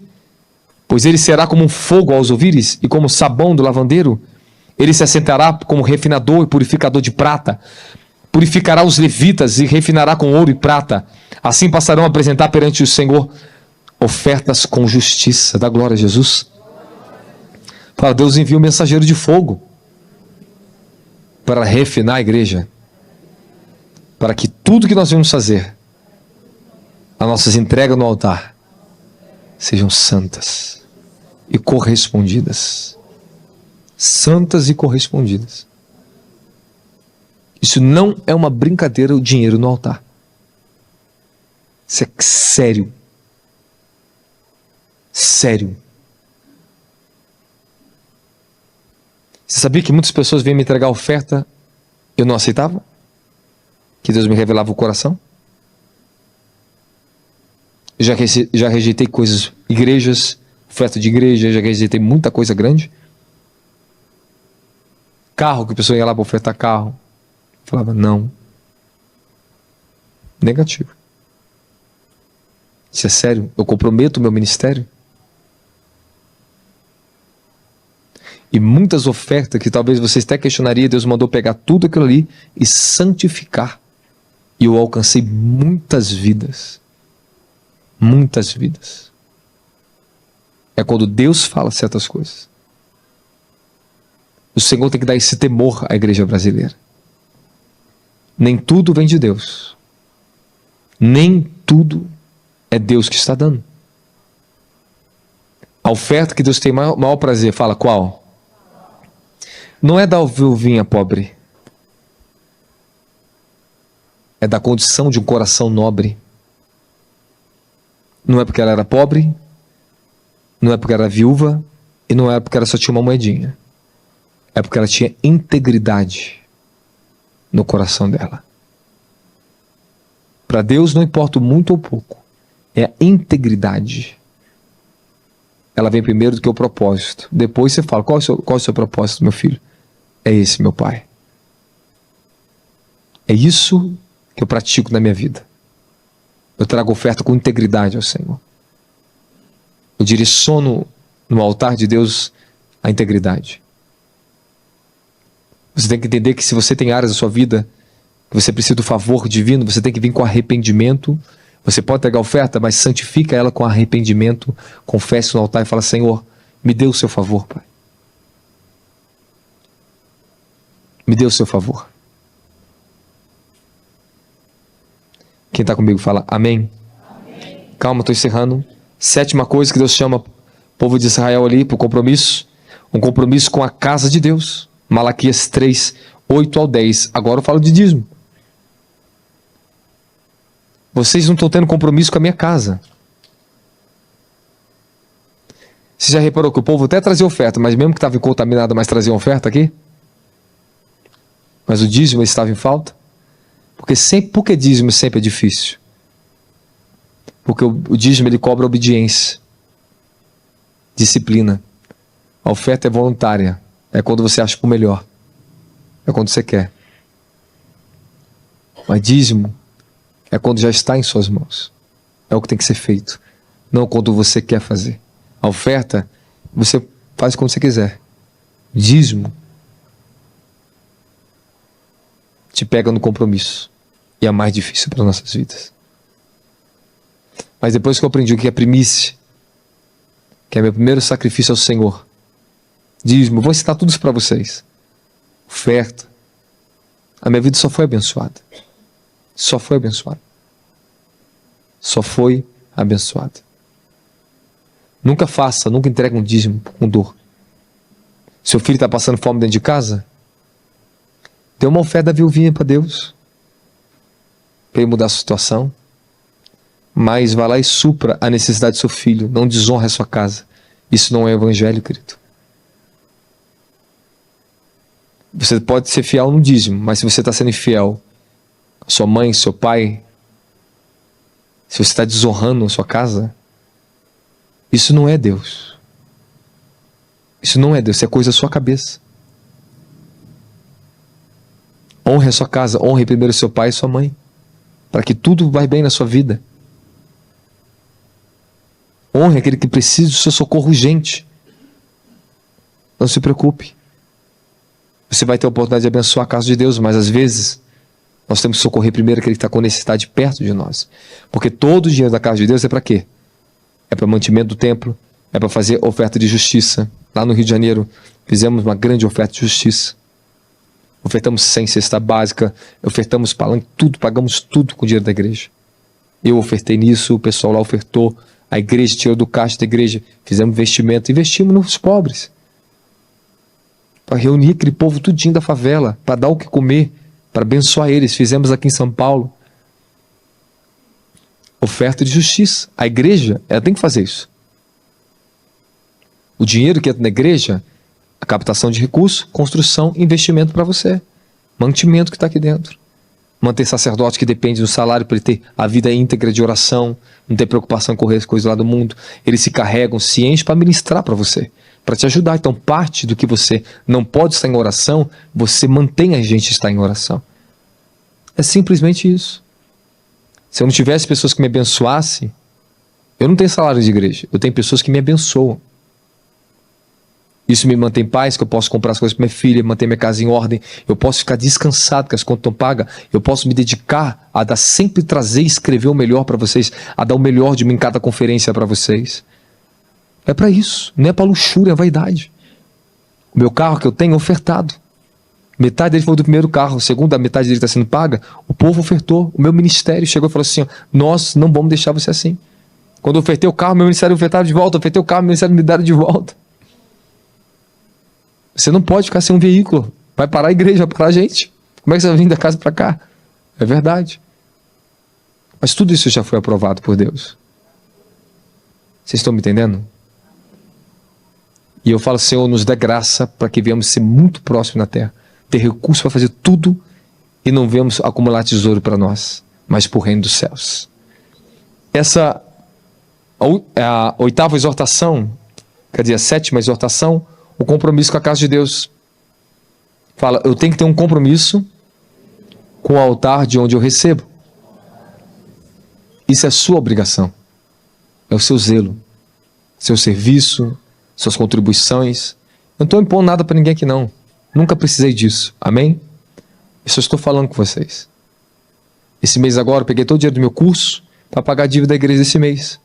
[SPEAKER 1] Pois ele será como um fogo aos ouvires e como sabão do lavandeiro. Ele se assentará como refinador e purificador de prata. Purificará os levitas e refinará com ouro e prata. Assim passarão a apresentar perante o Senhor ofertas com justiça. Dá glória a Jesus. Fala: Deus envia um mensageiro de fogo para refinar a igreja, para que tudo que nós vamos fazer, as nossas entregas no altar, sejam santas e correspondidas. Santas e correspondidas. Isso não é uma brincadeira, o dinheiro no altar. Isso é sério. Sério. Você sabia que muitas pessoas vinham me entregar oferta e eu não aceitava? Que Deus me revelava o coração? Eu já rejeitei coisas, igrejas, oferta de igreja, já rejeitei muita coisa grande. Carro, que a pessoa ia lá para ofertar carro. Eu falava não. Negativo. Isso é sério? Eu comprometo o meu ministério? E muitas ofertas que talvez vocês até questionariam, Deus mandou pegar tudo aquilo ali e santificar. E eu alcancei muitas vidas. Muitas vidas. É quando Deus fala certas coisas. O Senhor tem que dar esse temor à igreja brasileira. Nem tudo vem de Deus. Nem tudo é Deus que está dando. A oferta que Deus tem maior prazer, fala qual? Não é da ovelhinha pobre. É da condição de um coração nobre. Não é porque ela era pobre, não é porque ela era viúva, e não é porque ela só tinha uma moedinha. É porque ela tinha integridade no coração dela. Para Deus não importa muito ou pouco. É a integridade. Ela vem primeiro do que o propósito. Depois você fala: qual é o seu propósito, meu filho? É esse, meu pai. É isso que eu pratico na minha vida. Eu trago oferta com integridade ao Senhor. Eu direciono no altar de Deus a integridade. Você tem que entender que se você tem áreas da sua vida que você precisa do favor divino, você tem que vir com arrependimento. Você pode entregar oferta, mas santifica ela com arrependimento. Confesse no altar e fala: Senhor, me dê o seu favor, Pai. Me dê o seu favor. Quem está comigo fala amém. Amém. Calma, estou encerrando. Sétima coisa que Deus chama o povo de Israel ali para o compromisso. Um compromisso com a casa de Deus. Malaquias 3, 8 ao 10. Agora eu falo de dízimo. Vocês não estão tendo compromisso com a minha casa. Você já reparou que o povo até trazia oferta, mas mesmo que estava contaminado, mas trazia oferta aqui? Mas o dízimo estava em falta? Por que dízimo sempre é difícil? Porque o dízimo ele cobra obediência, disciplina. A oferta é voluntária. É quando você acha o melhor. É quando você quer. Mas dízimo É quando já está em suas mãos. É o que tem que ser feito. Não quando você quer fazer. A oferta, você faz como você quiser. Dízimo te pega no compromisso. E é mais difícil para nossas vidas. Mas depois que eu aprendi o que é primícia, que é meu primeiro sacrifício ao Senhor, dízimo, vou ensinar tudo isso para vocês. Oferta. A minha vida só foi abençoada. Só foi abençoada. Só foi abençoada. Nunca faça, nunca entregue um dízimo com dor. Seu filho está passando fome dentro de casa? Dê uma oferta viuvinha para Deus. Para ele mudar a situação. Mas vá lá e supra a necessidade do seu filho. Não desonre a sua casa. Isso não é evangelho, querido. Você pode ser fiel no dízimo, mas se você está sendo infiel à sua mãe, seu pai, se você está desonrando a sua casa, isso não é Deus. Isso não é Deus, isso é coisa da sua cabeça. Honre a sua casa, honre primeiro seu pai e sua mãe, para que tudo vá bem na sua vida. Honre aquele que precisa do seu socorro urgente. Não se preocupe. Você vai ter a oportunidade de abençoar a casa de Deus, mas às vezes nós temos que socorrer primeiro aquele que está com necessidade perto de nós. Porque todo o dinheiro da casa de Deus é para quê? É para mantimento do templo, é para fazer oferta de justiça. Lá no Rio de Janeiro fizemos uma grande oferta de justiça. Ofertamos 100 cesta básica, ofertamos palanque, tudo, pagamos tudo com o dinheiro da igreja. Eu ofertei nisso, o pessoal lá ofertou, a igreja tirou do caixa da igreja, fizemos investimento, investimos nos pobres. Para reunir aquele povo tudinho da favela, para dar o que comer, para abençoar eles. Fizemos aqui em São Paulo. Oferta de justiça. A igreja, ela tem que fazer isso. O dinheiro que entra na igreja, a captação de recursos, construção, investimento para você. Mantimento que está aqui dentro. Manter sacerdote que depende do salário para ele ter a vida íntegra de oração, não ter preocupação com as coisas lá do mundo. Eles se carregam, se enchem para ministrar para você, para te ajudar. Então parte do que você não pode estar em oração, você mantém a gente estar em oração. É simplesmente isso. Se eu não tivesse pessoas que me abençoassem, eu não tenho salário de igreja, eu tenho pessoas que me abençoam. Isso me mantém em paz, que eu posso comprar as coisas para minha filha, manter minha casa em ordem, eu posso ficar descansado que as contas estão pagas, eu posso me dedicar a dar, sempre trazer e escrever o melhor para vocês, a dar o melhor de mim em cada conferência para vocês. É para isso, não é para luxúria, é vaidade. O meu carro que eu tenho é ofertado. Metade dele foi do primeiro carro, a segunda metade dele está sendo paga, o povo ofertou, o meu ministério chegou e falou assim, ó, nós não vamos deixar você assim. Quando eu ofertei o carro, meu ministério ofertava de volta, ofertei o carro, meu ministério me deram de volta. Você não pode ficar sem um veículo. Vai parar a igreja, vai parar a gente. Como é que você vai vir da casa para cá? É verdade. Mas tudo isso já foi aprovado por Deus. Vocês estão me entendendo? E eu falo, Senhor, nos dê graça para que venhamos ser muito próximos na terra. Ter recurso para fazer tudo e não venhamos acumular tesouro para nós, mas para o reino dos céus. Essa é a oitava exortação, quer dizer, a sétima exortação, o compromisso com a casa de Deus. Fala, eu tenho que ter um compromisso com o altar de onde eu recebo. Isso é sua obrigação. É o seu zelo, seu serviço, suas contribuições. Eu não estou impondo nada para ninguém aqui não. Nunca precisei disso. Amém? Eu só estou falando com vocês. Esse mês agora eu peguei todo o dinheiro do meu curso para pagar a dívida da igreja desse mês.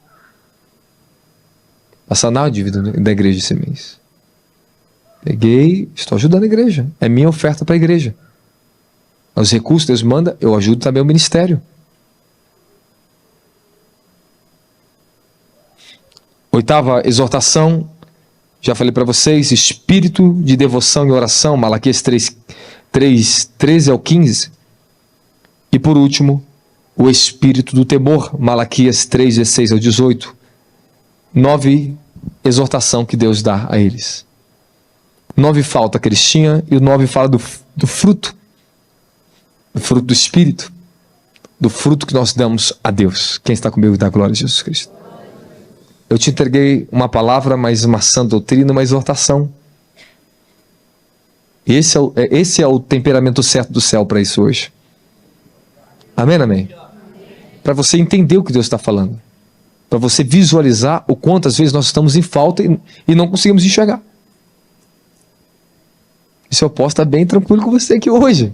[SPEAKER 1] Para sanar a dívida da igreja esse mês. Peguei, estou ajudando a igreja. É minha oferta para a igreja. Os recursos Deus manda, eu ajudo também o ministério. Oitava exortação, já falei para vocês, espírito de devoção e oração, Malaquias 13 ao 15. E por último, o espírito do temor, Malaquias 3, 16 ao 18. 9 exortação que Deus dá a eles. 9 falta que eles tinham e o 9 fala do fruto. Do fruto do Espírito. Do fruto que nós damos a Deus. Quem está comigo dá glória a Jesus Cristo. Eu te entreguei uma palavra, mas uma sã doutrina, uma exortação. Esse é o temperamento certo do céu para isso hoje. Amém, amém? para você entender o que Deus está falando. Para você visualizar o quanto às vezes nós estamos em falta e não conseguimos enxergar. E se eu posso estar bem tranquilo com você aqui hoje.